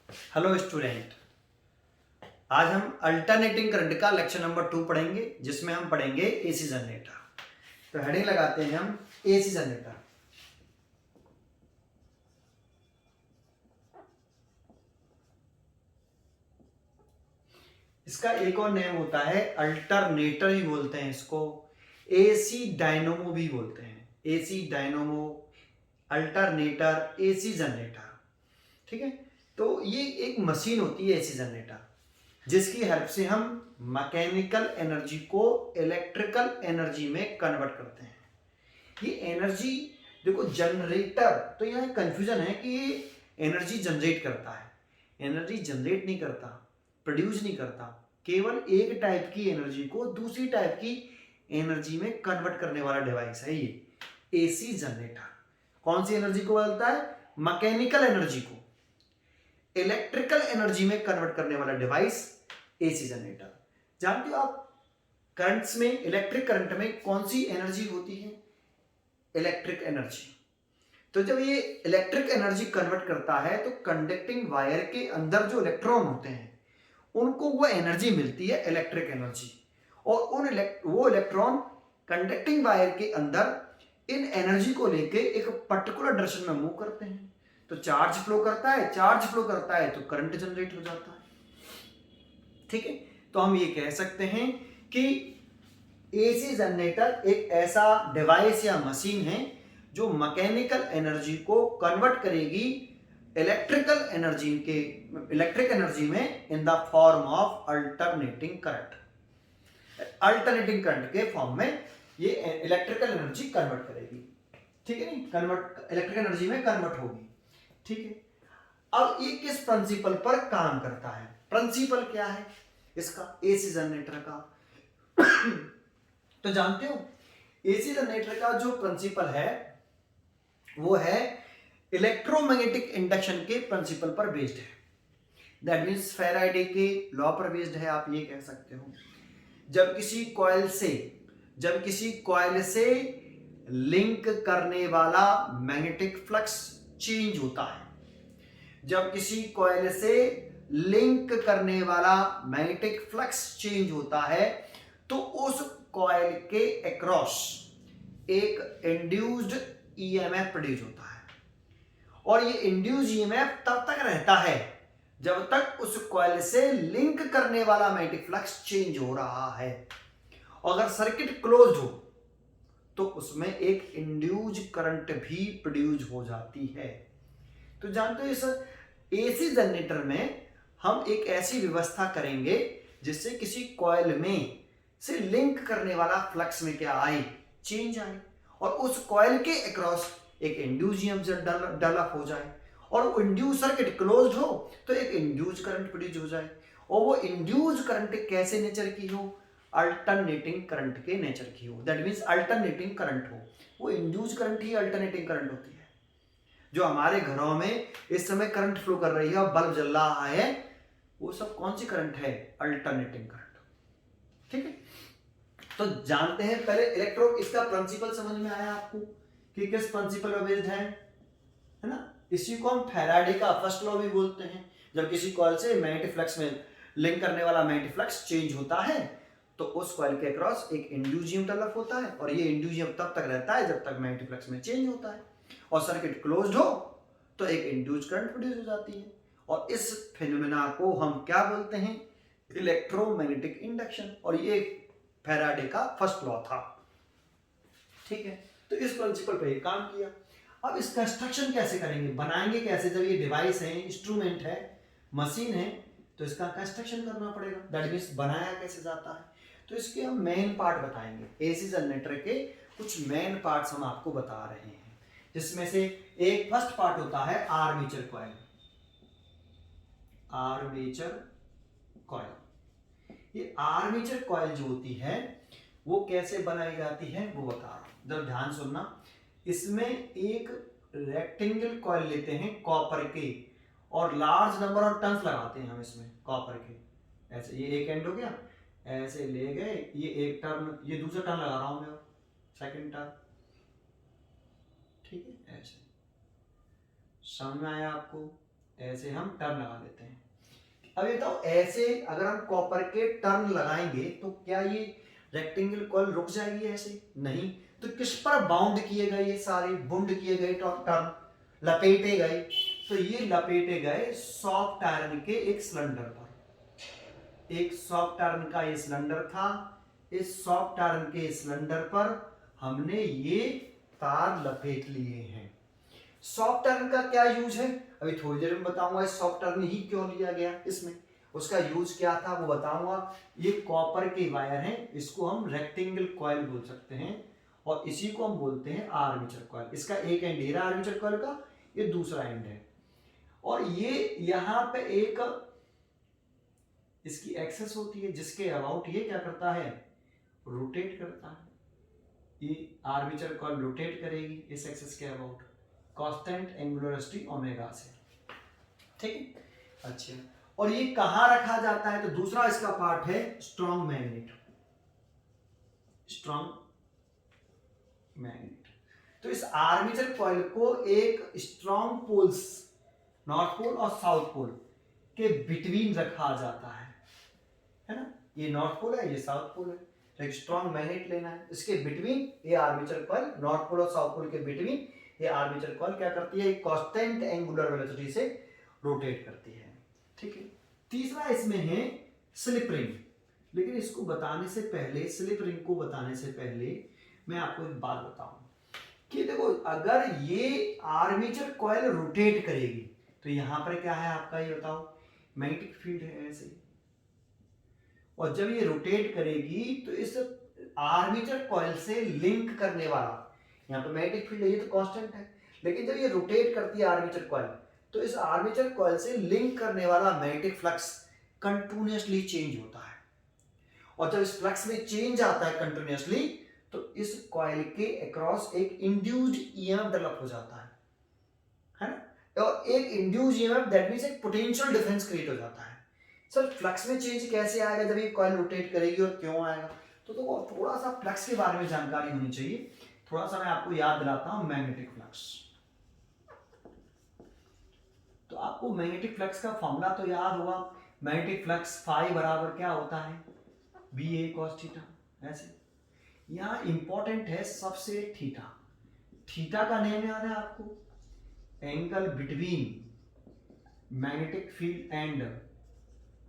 Hello student, आज हम alternating current का लेक्चर नंबर 2 पढ़ेंगे, जिसमें हम पढ़ेंगे एसी जनरेटर। तो हेडिंग लगाते हैं हम एसी जनरेटर। इसका एक और नेम होता है अल्टरनेटर ही बोलते हैं इसको, एसी डायनोमो भी बोलते हैं। AC dynamo, alternator, AC generator. ठीक है, तो ये एक मशीन होती है एसी जनरेटर, जिसकी हेल्प से हम मैकेनिकल एनर्जी को इलेक्ट्रिकल एनर्जी में कन्वर्ट करते हैं। ये एनर्जी देखो, जनरेटर, तो यहाँ कंफ्यूजन है कि ये एनर्जी जनरेट करता है। एनर्जी जनरेट नहीं करता, प्रोड्यूस नहीं करता, केवल एक टाइप की एनर्जी को दूसरी टाइप की एनर्जी में कन्वर्ट करने वाला डिवाइस है ये एसी जनरेटर। कौन सी एनर्जी को बदलता है? मैकेनिकल एनर्जी को इलेक्ट्रिकल एनर्जी में कन्वर्ट करने वाला डिवाइस एसी जनरेटर। जानते हो आप, करंट्स में, इलेक्ट्रिक करंट में कौन सी एनर्जी होती है? Electric energy. तो जब ये इलेक्ट्रिक एनर्जी कन्वर्ट करता है तो कंडक्टिंग वायर के अंदर जो इलेक्ट्रॉन होते हैं उनको वो एनर्जी मिलती है, इलेक्ट्रिक एनर्जी। और वो इलेक्ट्रॉन कंडक्टिंग वायर के अंदर इन एनर्जी को लेके एक पर्टिकुलर डायरेक्शन में मूव करते हैं। तो चार्ज फ्लो करता है, चार्ज फ्लो करता है तो करंट जनरेट हो जाता है। ठीक है, तो हम ये कह सकते हैं कि एसी जनरेटर एक ऐसा डिवाइस या मशीन है जो मैकेनिकल एनर्जी को कन्वर्ट करेगी इलेक्ट्रिक एनर्जी में in the form of alternating current. Alternating current के फॉर्म में ये इलेक्ट्रिकल एनर्जी कन्वर्ट करेगी। ठीक है, नहीं, कन्वर्ट इलेक्ट्रिक एनर्जी में कन्वर्ट होगी। ठीक है, अब ये किस प्रिंसिपल पर काम करता है? प्रिंसिपल क्या है इसका, एसी जनरेटर का? तो जानते हो, एसी जनरेटर का जो प्रिंसिपल है वो है इलेक्ट्रोमैग्नेटिक इंडक्शन के प्रिंसिपल पर बेस्ड है। दैट मींस फैराडे के लॉ पर बेस्ड है, आप ये कह सकते हो। जब किसी कॉइल से लिंक करने वाला मैग्नेटिक फ्लक्स चेंज होता है, जब किसी कॉइल से लिंक करने वाला मैग्नेटिक फ्लक्स चेंज होता है तो उस कॉइल के अक्रॉस एक इंड्यूस्ड ईएमएफ प्रोड्यूस होता है। और ये इंड्यूस्ड ईएमएफ तब तक रहता है जब तक उस कॉइल से लिंक करने वाला मैग्नेटिक फ्लक्स चेंज हो रहा है। अगर सर्किट क्लोज्ड हो तो उसमें एक इंड्यूस्ड करंट भी प्रोड्यूस हो जाती है। तो जानते हो, इस एसी जनरेटर में हम एक ऐसी व्यवस्था करेंगे जिससे किसी कॉइल में से लिंक करने वाला फ्लक्स में क्या आए, चेंज आए, और उस कॉइल के अक्रॉस एक इंड्यूस ईएमएफ डेवलप हो जाए, और वो इंड्यूस सर्किट क्लोज्ड हो तो एक इंड्यूस करंट प्रोड्यूस हो जाए। और वो इंड्यूस करंट कैसे नेचर की हो? अल्टरनेटिंग करंट के नेचर की हो। दैट मींस अल्टरनेटिंग करंट हो। वो इंड्यूस करंट ही अल्टरनेटिंग करंट होती है। जो हमारे घरों में इस समय करंट फ्लो कर रही है और बल्ब जल रहा है, वो सब कौन सी करंट है? Alternating current. ठीक है, तो जानते हैं पहले इलेक्ट्रो, इसका प्रिंसिपल समझ में आया आपको कि किस प्रिंसिपल पर बेस्ड है ना? इसी को हम फैराडे का फर्स्ट लॉ भी बोलते हैं। जब किसी कॉइल से मैग्नेटिक फ्लक्स में लिंक करने वाला मैग्नेटिक फ्लक्स चेंज होता है तो उस कॉइल के अक्रॉस एक इंड्यूस डेवलप होता है, और ये इंड्यूस तब तक रहता है जब तक मैग्नेटिक फ्लक्स में चेंज होता है। और सर्किट क्लोज्ड हो तो एक इंड्यूस करंट प्रोड्यूस हो जाती है। और इस फिनोमेना को हम क्या बोलते हैं? Electromagnetic induction. और ये फैराडे का फर्स्ट लॉ था। ठीक है, तो इस प्रिंसिपल पे काम किया। अब इस कंस्ट्रक्शन कैसे करेंगे, बनाएंगे कैसे? जब ये डिवाइस है, इंस्ट्रूमेंट है, मशीन है, तो इसका कंस्ट्रक्शन करना पड़ेगा। दैट मींस बनाया कैसे जाता है। तो इसके हम मेन पार्ट बताएंगे। एसी जनरेटर के कुछ मेन पार्ट्स हम आपको बता रहे हैं, जिसमें से एक फर्स्ट पार्ट होता है आर्मेचर कॉइल। आर्मेचर कॉइल, ये आर्मेचर कॉइल जो होती है वो कैसे बनाई जाती है वो बता रहा हूं, जब ध्यान सुनना। इसमें एक रेक्टेंगल कॉइल लेते हैं कॉपर के, और लार्ज नंबर ऑफ टर्न्स लगाते हैं हम इसमें कॉपर के। ऐसे ये एक एंड हो गया, ऐसे ले गए, ये एक टर्न, ये दूसरा टर्न लगा रहा हूं मैं, सेकंड टर्न। ठीक है, ऐसे समझ में आया आपको? ऐसे हम टर्न लगा देते हैं। अब ये बताओ, ऐसे अगर हम कॉपर के टर्न लगाएंगे तो क्या ये रेक्टेंगल कॉइल रुक जाएगी? ऐसे नहीं। तो किस पर बाउंड किए गए? ये सारे बुंड किए गए टर्न, लपेटे गए। तो ये लपेटे गए सॉफ्ट आयरन के एक सिलेंडर पर। एक सॉफ्ट आयरन का ये सिलेंडर था, इस सॉफ्ट आयरन के सिलेंडर पर हमने ये तार लपेट लिए हैं। सॉफ्ट आयरन का क्या यूज है अभी थोड़ी देर में बताऊंगा। सॉफ्ट आयरन ही क्यों लिया गया इसमें, उसका यूज क्या था वो बताऊंगा। ये कॉपर के वायर हैं, इसको हम रेक्टेंगल कॉइल बोल सकते हैं और इसी को हम बोलते हैं आर्मेचर कॉइल। इसका एक एंड है आर्मेचर कॉइल का, ये दूसरा एंड है। और ये यहां पे एक इसकी एक्सेस होती है जिसके अबाउट ये क्या करता है, रोटेट करता है। ये आर्मेचर कॉइल रोटेट करेगी इस एक्सेस के about constant angular velocity omega से, ठीक है। अच्छा, और ये कहां रखा जाता है? तो दूसरा इसका पार्ट है स्ट्रॉन्ग मैग्नेट। स्ट्रॉन्ग मैग्नेट, तो इस आर्मेचर कॉइल को एक स्ट्रॉन्ग पोल्स, नॉर्थ पोल और साउथ पोल के बिटवीन रखा जाता है ना। ये नॉर्थ पोल है, ये साउथ पोल है, तो एक स्ट्रॉन्ग मैग्नेट लेना है, इसके बिटवीन ये आर्मेचर कॉइल, नॉर्थ पोल और साउथ पोल के बिटवीन ये आर्मेचर कॉइल क्या करती है, कांस्टेंट एंगुलर वेलोसिटी से रोटेट करती है, ठीक है। तीसरा इसमें है स्लिप रिंग। लेकिन इसको बताने से पहले, स्लिप रिंग को बताने से पहले मैं आपको एक बात बताऊं कि देखो, अगर ये आर्मेचर कॉइल रोटेट करेगी तो यहां पर क्या है आपका, ये बताओ, मैग्नेटिक फील्ड है ऐसे। और जब ये रोटेट करेगी तो इस आर्मेचर कॉइल से लिंक करने वाला, यहाँ पे मैग्नेटिक फील्ड है, ये तो कांस्टेंट है, लेकिन जब ये रोटेट करती है आर्मेचर कॉइल तो इस आर्मेचर कॉइल से लिंक करने वाला मैग्नेटिक फ्लक्स कंटिन्यूअसली चेंज होता है। और जब इस फ्लक्स में चेंज आता है कंटिन्यूअसली तो इस कॉइल के अक्रॉस एक इंड्यूस्ड ईएमएफ डेवलप हो जाता है ना। और एक इंड्यूस्ड ईएमएफ दैट मींस एक पोटेंशियल डिफरेंस क्रिएट हो जाता है। सर फ्लक्स में चेंज कैसे आएगा जब ये कॉइल रोटेट करेगी और क्यों आएगा? तो थोड़ा सा फ्लक्स के बारे में जानकारी होनी चाहिए। थोड़ा सा मैं आपको याद दिलाता हूं मैग्नेटिक फ्लक्स। तो आपको मैग्नेटिक फ्लक्स का फॉर्मूला तो याद होगा। मैग्नेटिक फ्लक्स फाई बराबर क्या होता है, बी ए कॉस थीटा। ऐसे यहां इंपॉर्टेंट है सबसे थीटा। थीटा का नेम याद है आपको, angle between magnetic field and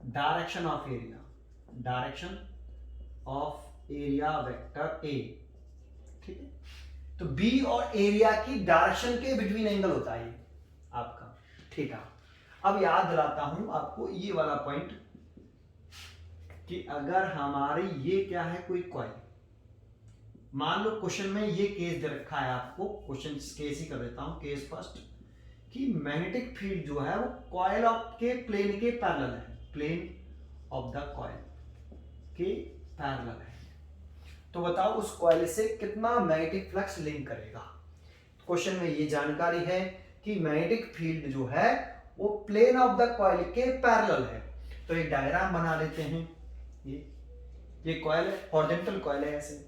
direction of area, direction of area vector A, ठीक है। तो बी और एरिया की डायरेक्शन के बिटवीन एंगल होता है आपका थीटा। अब याद दिलाता हूं आपको ये वाला पॉइंट कि अगर हमारी ये क्या है, कोई कॉइल, मान लो क्वेश्चन में ये केस दे रखा है आपको, क्वेश्चन केस ही कर देता हूं, केस फर्स्ट, कि मैग्नेटिक फील्ड जो है वो कॉइल ऑफ के प्लेन के पैरेलल है, प्लेन ऑफ द कॉइल के पैरेलल है। तो बताओ उस कॉइल से कितना मैग्नेटिक फ्लक्स लिंक करेगा। क्वेश्चन में ये जानकारी है कि मैग्नेटिक फील्ड जो है वो प्लेन ऑफ द कॉइल के पैरेलल है। तो एक डायग्राम बना लेते हैं। ये कॉइल है, हॉरिजॉन्टल कॉइल है, ऐसे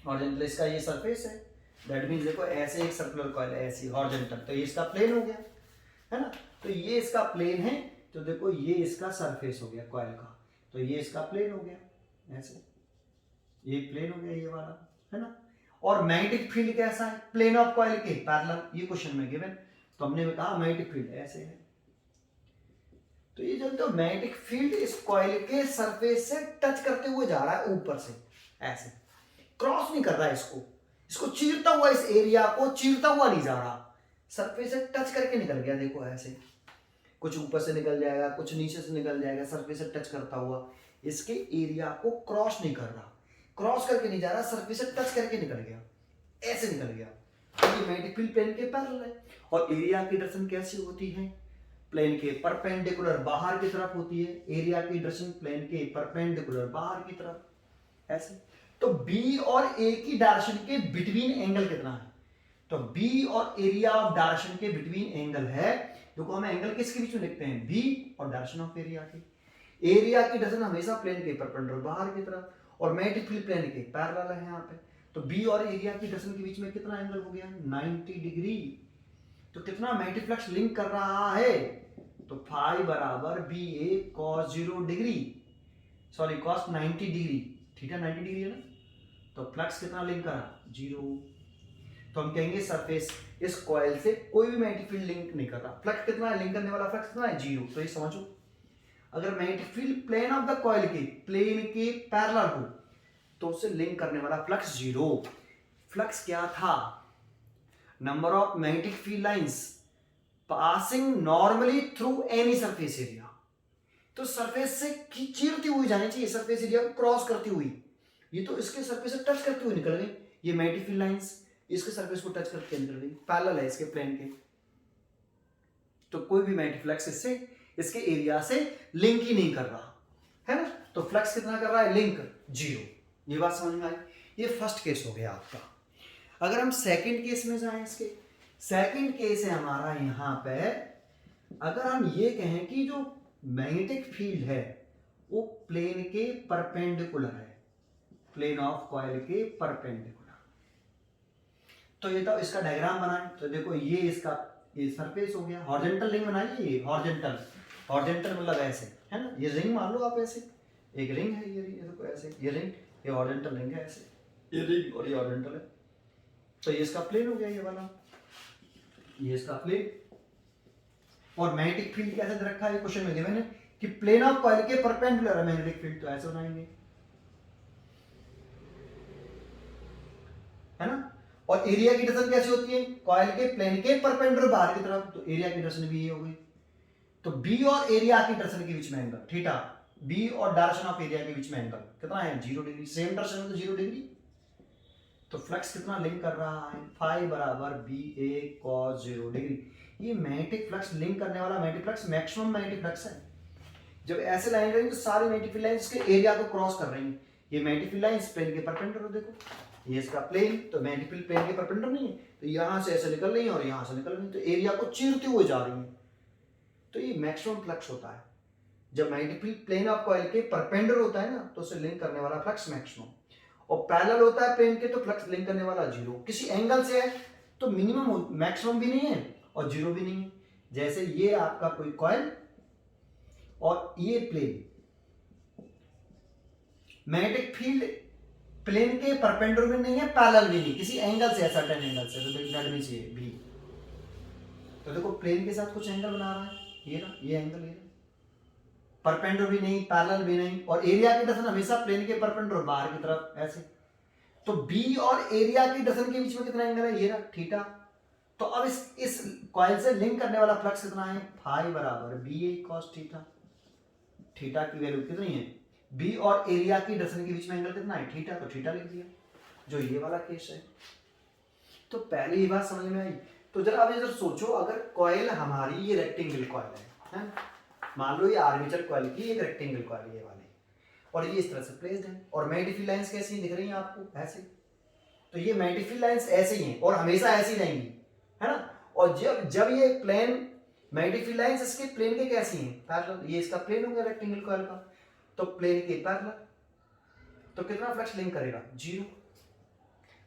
हॉरिजॉन्टल इसका ये सरफेस है, दैट मींस देखो ऐसे एक सर्कुलर कॉइल है, ऐसी हॉरिजॉन्टल, तो ये इसका प्लेन हो गया है ना। तो ये इसका प्लेन है, तो देखो ये इसका सरफेस हो गया कॉइल का, तो ये इसका प्लेन हो गया, ऐसे ये प्लेन हो गया ये वाला, है ना। और मैग्नेटिक फील्ड कैसा है, प्लेन ऑफ कॉइल के पैरेलल, ये क्वेश्चन में गिवन, तो हमने कहा मैग्नेटिक फील्ड ऐसे है। तो ये जो तो मैग्नेटिक फील्ड इस कॉइल के सरफेस से टच करते हुए जा रहा है ऊपर से, ऐसे क्रॉस नहीं कर रहा है इसको चीरता हुआ, इस एरिया को चीरता हुआ नहीं जा रहा, सरफेस से टच करके निकल गया, देखो ऐसे कुछ ऊपर से निकल जाएगा, कुछ नीचे से निकल जाएगा, सरफेस से टच करता हुआ, इसके एरिया को क्रॉस नहीं कर रहा, क्रॉस करके नहीं जा रहा, सरफेस से टच करके निकल गया, ऐसे निकल गया। ये मैग्नेटिक फील्ड प्लेन के पैरेलल है। और एरिया की डायरेक्शन कैसी होती है, प्लेन के परपेंडिकुलर बाहर की तरफ होती है, एरिया की डायरेक्शन प्लेन के परपेंडिकुलर बाहर की तरफ, ऐसे। तो बी और ए की डायरेक्शन के बिटवीन एंगल कितना है, तो बी और एरिया ऑफ डायरेक्शन के बिटवीन एंगल है, देखो हम एंगल किसके बीच में लिखते हैं, बी और डायरेक्शन ऑफ एरिया की। एरिया की डायरेक्शन हमेशा प्लेन के परपेंडिकुलर बाहर की तरफ, और मैग्नेटिक फील्ड प्लेन के पैरेलल है यहाँ पे। तो बी और एरिया की डायरेक्शन के बीच में कितना एंगल हो गया, 90 डिग्री। तो कितना मैग्नेटिक फ्लक्स लिंक कर रहा है, फाई बराबर B A cos 0 degree, sorry cos 90 degree, theta 90 degree है ना, तो फ्लक्स कितना लिंक करा 0। तो हम कहेंगे सरफेस इस कॉइल से कोई भी मैग्नेटिक फील्ड लिंक नहीं कर रहा, फ्लक्स कितना है, लिंक करने वाला फ्लक्स कितना है 0। तो ये समझो अगर magnetic field plane of the coil के प्लेन के पैरेलल हो तो उससे लिंक करने वाला फ्लक्स 0। फ्लक्स क्या था, number of magnetic field lines passing normally through any surface area. तो सरफेस से चीरती हुई जानी चाहिए, सरफेस एरिया को क्रॉस करती हुई, ये तो इसके सरफेस से टच करती हुई निकल गई, ये मैग्नेटिक फील्ड लाइंस इसके सरफेस को टच करके निकल गई, पैरेलल है इसके प्लेन के, तो कोई भी मैग्नेटिक फ्लक्स इससे इसके एरिया से लिंक ही नहीं कर रहा है ना। तो फ्लक्स कितना कर रहा है, लिंक 0। ये बात समझ में आई, ये फर्स्ट केस हो गया आपका। अगर हम सेकंड केस में जाएं, इसके सेकंड केस है हमारा यहां पे, अगर हम ये कहें कि जो मैग्नेटिक फील्ड है वो प्लेन के परपेंडिकुलर है, प्लेन ऑफ कॉइल के परपेंडिकुलर, तो ये तो इसका डायग्राम बनाएं। तो देखो ये इसका ये सरफेस हो गया, हॉरिजॉन्टल रिंग बनाइए, ये हॉरिजॉन्टल, हॉरिजॉन्टल मतलब ऐसे है ना, ये रिंग मान लो आप, ऐसे एक रिंग है, ये देखो ऐसे, ये रिंग, ये हॉरिजॉन्टल रिंग है ऐसे, ये रिंग और ये हॉरिजॉन्टल है, तो ये इसका प्लेन हो गया, ये वाला ये इसका प्लेन। और मैग्नेटिक फील्ड कैसे दे रखा है क्वेश्चन में गिवन है कि प्लेन ऑफ कॉइल के परपेंडिकुलर है मैग्नेटिक फील्ड, तो ऐसे बनाएंगे है ना। और एरिया की डायरेक्शन कैसी होती है, कॉइल के प्लेन के परपेंडिकुलर बाहर की तरफ, तो एरिया की डायरेक्शन भी ये हो गई। तो बी और एरिया की डायरेक्शन के बीच में एंगल थीटा, बी और डायरेक्शन ऑफ एरिया के बीच में एंगल कितना है 0 डिग्री, सेम डायरेक्शन में तो 0 डिग्री। तो फ्लक्स कितना लिंक कर रहा है, फाई बराबर बी ए कॉस 0 डिग्री। ये मैग्नेटिक फ्लक्स लिंक करने वाला magnetic flux maximum magnetic flux है। जब ऐसे लाइन रहेंगी तो सारी मैग्नेटिक फील्ड लाइंस के एरिया को क्रॉस कर रही हैं, ये मैग्नेटिक फील्ड लाइंस प्लेन के परपेंडिकुलर, देखो ये इसका प्लेन, तो मैग्नेटिक फील्ड प्लेन के परपेंडिकुलर नहीं है, तो यहां से ऐसे निकल रही है और यहां से निकल रही है, तो एरिया को चीरते हुए जा रही है, तो ये मैक्सिमम फ्लक्स होता है। जब magnetic field plane of coil के परपेंडिकुलर होता है ना, तो उसे लिंक करने वाला फ्लक्स मैक्सिमम, और पैरेलल होता है प्लेन के तो फ्लक्स लिंक करने वाला 0। किसी एंगल से है तो मिनिमम मैक्सिमम भी नहीं है और 0 भी नहीं है। जैसे ये आपका कोई कॉइल और ये प्लेन, मैग्नेटिक फील्ड प्लेन के परपेंडिकुलर भी नहीं है, पैरेलल भी नहीं, किसी एंगल से है, सर्टेन एंगल से, तो दैट मींस ये भी। तो देखो प्लेन के साथ कुछ एंगल बना रहा है, ये ना, ये एंगल, ये परपेंडिकुलर भी नहीं, पैरेलल भी नहीं, और एरिया की डायरेक्शन हमेशा प्लेन के परपेंडिकुलर बाहर की तरफ ऐसे। तो बी और एरिया की डायरेक्शन के बीच में कितना एंगल है, ये ना थीटा। तो अब इस कॉइल से लिंक करने वाला फ्लक्स कितना है, फाई बराबर B A cos theta. Theta की वैल्यू कितनी है, बी और एरिया की डायरेक्शन के बीच में एंगल कितना है थीटा, तो थीटा लिख दिया, जो ये वाला केस है। तो पहले ये बात समझ में आई। तो जरा अब इधर सोचो, अगर कॉइल हमारी ये रेक्टेंगल कॉइल है, मान लो ये आर्मेचर कॉइल की एक रेक्टेंगल कॉइल ये वाली, और ये इस तरह से प्लेस्ड है, और मैग्नेटिक फील्ड लाइंस कैसी दिख रही हैं आपको, ऐसे। तो ये मैग्नेटिक फील्ड लाइंस ऐसे ही हैं और हमेशा ऐसी रहेंगी, है ना। और जब ये प्लेन मैग्नेटिक फील्ड लाइंस इसके प्लेन के कैसी हैं, पैरेलल, ये इसका प्लेन हो गया रेक्टेंगल कॉइल का, तो प्लेन के पैरेलल, तो कितना फ्लक्स लिंक करेगा 0।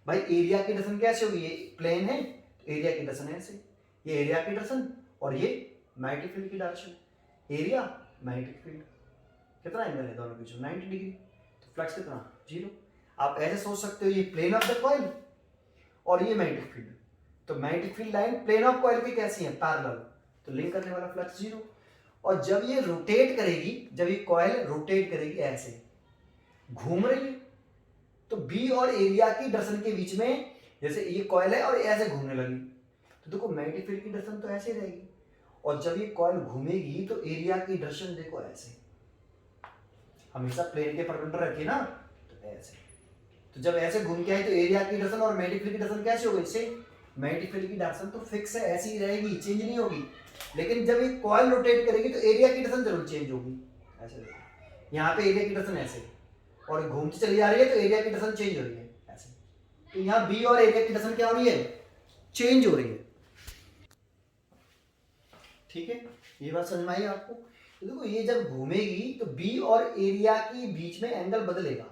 भाई एरिया की डायरेक्शन कैसे होगी, ये प्लेन है, एरिया की डायरेक्शन ऐसे, ये एरिया की डायरेक्शन और ये मैग्नेटिक फील्ड की डायरेक्शन, एरिया मैग्नेटिक फील्ड, कितना एंगल है दोनों के बीच में 90 डिग्री, तो फ्लक्स कितना 0। आप ऐसे सोच सकते हो, ये प्लेन ऑफ द कॉइल और ये मैग्नेटिक फील्ड, तो magnetic field line plane of coil की कैसी है, पैरेलल, तो लिंक करने वाला फ्लक्स 0। और जब ये रोटेट करेगी, जब ये कॉइल रोटेट करेगी ऐसे घूम रही है, तो बी और एरिया की डायरेक्शन के बीच में, जैसे ये कॉइल है और ऐसे घूमने लगी, तो देखो मैग्नेटिक फील्ड की डायरेक्शन तो ऐसे रहेगी, और जब ये कॉइल घूमेगी तो एरिया की डायरेक्शन देखो ऐसे, हमेशा प्लेन के परपेंडिकुलर रखिए ना, तो ऐसे। तो जब ऐसे घूम के आई तो एरिया की डायरेक्शन और मैग्नेटिक फील्ड की डायरेक्शन कैसे होगी, इससे मैग्नेटिक फील्ड की डायरेक्शन तो फिक्स है, ऐसी ही रहेगी, चेंज नहीं होगी। लेकिन जब ये कॉइल रोटेट करेगी तो एरिया की डायरेक्शन जरूर चेंज होगी, ऐसे देखो यहाँ पे एरिया की डायरेक्शन ऐसे, और घूमती चली जा रही है तो एरिया की डायरेक्शन चेंज हो रही है ऐसे। तो यहाँ बी और एरिया की डायरेक्शन क्या हो रही है, चेंज हो रही है। ठीक है, ये बात समझ में आई आपको। तो देखो ये जब घूमेगी तो बी और एरिया के बीच में एंगल बदलेगा,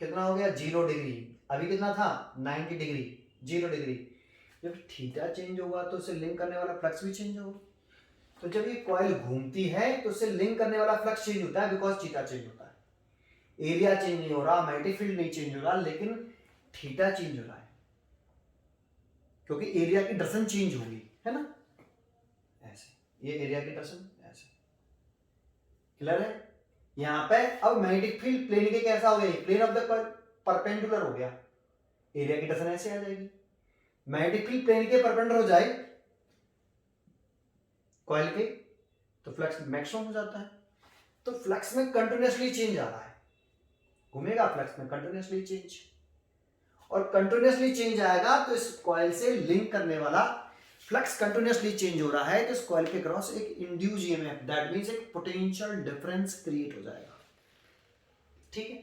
कितना हो गया 0 डिग्री, अभी कितना था 90 डिग्री, 0 डिग्री। जब थीटा चेंज होगा तो उसे लिंक करने वाला फ्लक्स भी चेंज होगा। तो जब ये कॉइल घूमती है तो उसे लिंक करने वाला फ्लक्स चेंज होता है, बिकॉज थीटा चेंज होता है। एरिया चेंज नहीं हो रहा, मैग्नेटिक फील्ड नहीं चेंज हो रहा, लेकिन थीटा चेंज हो रहा है, क्योंकि एरिया की डायरेक्शन चेंज होगी, है ना। ऐसे ये एरिया की डायरेक्शन ऐसे, क्लियर है। यहाँ पे अब मैग्नेटिक फील्ड प्लेन के कैसा हो गया, plane of the coil perpendicular हो गया, एरिया की डायरेक्शन ऐसे आ जाएगी। मैग्नेटिक फील्ड प्लेन के परपेंडिकुलर हो जाए कॉइल के, तो फ्लक्स मैक्सिमम हो जाता है। तो फ्लक्स में कंटिन्यूअसली चेंज आ रहा है, घूमेगा फ्लक्स में कंटिन्यूअसली चेंज, और कंटिन्यूअसली चेंज आएगा तो इस कॉइल से लिंक करने वाला फ्लक्स कंटिन्यूअसली चेंज हो रहा है, तो इस कॉइल के क्रॉस एक इंड्यूस ईएमएफ, दैट मींस एक पोटेंशियल डिफरेंस क्रिएट हो जाएगा। ठीक है,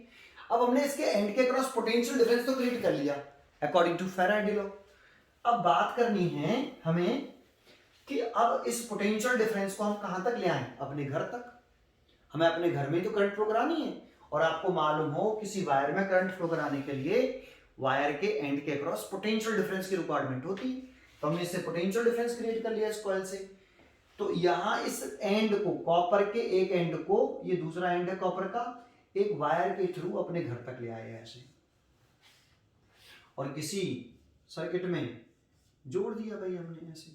अब हमने इसके एंड के क्रॉस पोटेंशियल डिफरेंस तो क्रिएट कर लिया अकॉर्डिंग टू फैराडे लॉ। अब बात करनी है हमें कि अब इस पोटेंशियल डिफरेंस को हम कहां तक ले आए, अपने घर तक। हमें अपने घर में तो करंट फ्लो करानी है, और आपको मालूम हो किसी वायर में करंट फ्लो कराने के लिए वायर के एंड के क्रॉस पोटेंशियल डिफरेंस की रिक्वायरमेंट होती है। तो हमने इससे पोटेंशियल डिफरेंस क्रिएट कर लिया इस कॉइल से। तो यहां इस एंड को, कॉपर के एक एंड को, ये दूसरा एंड है कॉपर का, एक वायर के थ्रू अपने घर तक ले आए ऐसे, और किसी सर्किट में जोड़ दिया भाई हमने ऐसे।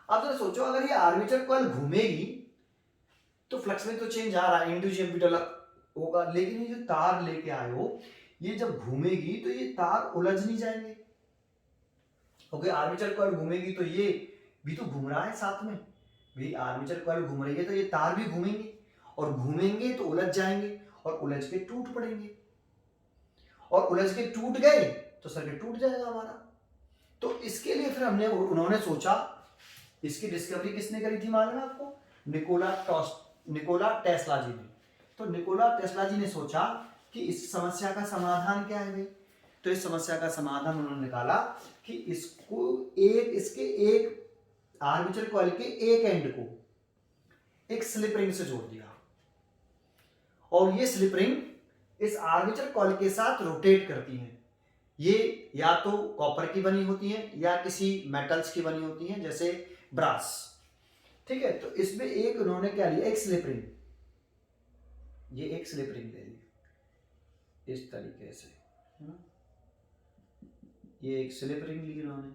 अब जरा सोचो, अगर ये आर्मेचर कॉइल घूमेगी तो फ्लक्स में तो चेंज आ रहा है, इंड्यूस ईएमएफ होगा, लेकिन ये जो तार लेके आए हो, ये जब घूमेगी तो ये तार उलझ नहीं जाएंगे, क्योंकि आर्मेचर कॉइल घूमेगी तो ये भी तो घूम रहा है साथ में, भी आर्मेचर कॉइल घूम रही है तो ये तार भी घूमेंगे, और घूमेंगे तो उलझ जाएंगे, और उलझ के टूट पड़ेंगे, और उलझ के टूट गए तो सर्किट टूट जाएगा हमारा। तो इसके लिए फिर उन्होंने सोचा, इसकी डिस्कवरी किसने करी थी मालूम है आपको, निकोला टेस्ला जी ने। तो निकोला टेस्ला जी ने सोचा कि इस समस्या का समाधान क्या है भाई, तो इस समस्या का समाधान उन्होंने निकाला कि इसके एक आर्मेचर कॉइल के एक एंड को एक स्लिप रिंग से जोड़ दिया, और ये स्लिप रिंग इस आर्मेचर कॉइल के साथ रोटेट करती है। ये या तो कॉपर की बनी होती है या किसी मेटल्स की बनी होती है, जैसे ब्रास। ठीक है, तो इसमें एक उन्होंने क्या लिया, एक स्लिप रिंग, ये एक स्लिप रिंग ले ली इस तरीके से, ये एक स्लिप रिंग ली उन्होंने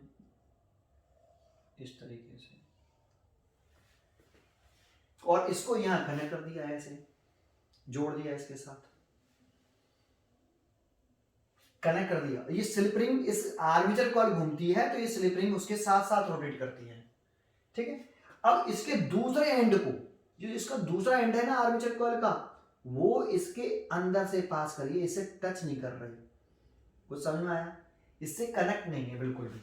इस तरीके से, और इसको यहां कनेक्ट कर दिया ऐसे, जोड़ दिया इसके साथ, कनेक्ट कर दिया। ये स्लिप रिंग, इस आर्मेचर कॉइल घूमती है तो ये स्लिप रिंग उसके साथ साथ रोटेट करती है। ठीक है, अब इसके दूसरे एंड को, जो इसका दूसरा एंड है ना आर्मेचर कॉइल का, वो इसके अंदर से पास करिए, इसे टच नहीं कर रही, कुछ समझ में आया, इससे कनेक्ट नहीं है बिल्कुल भी।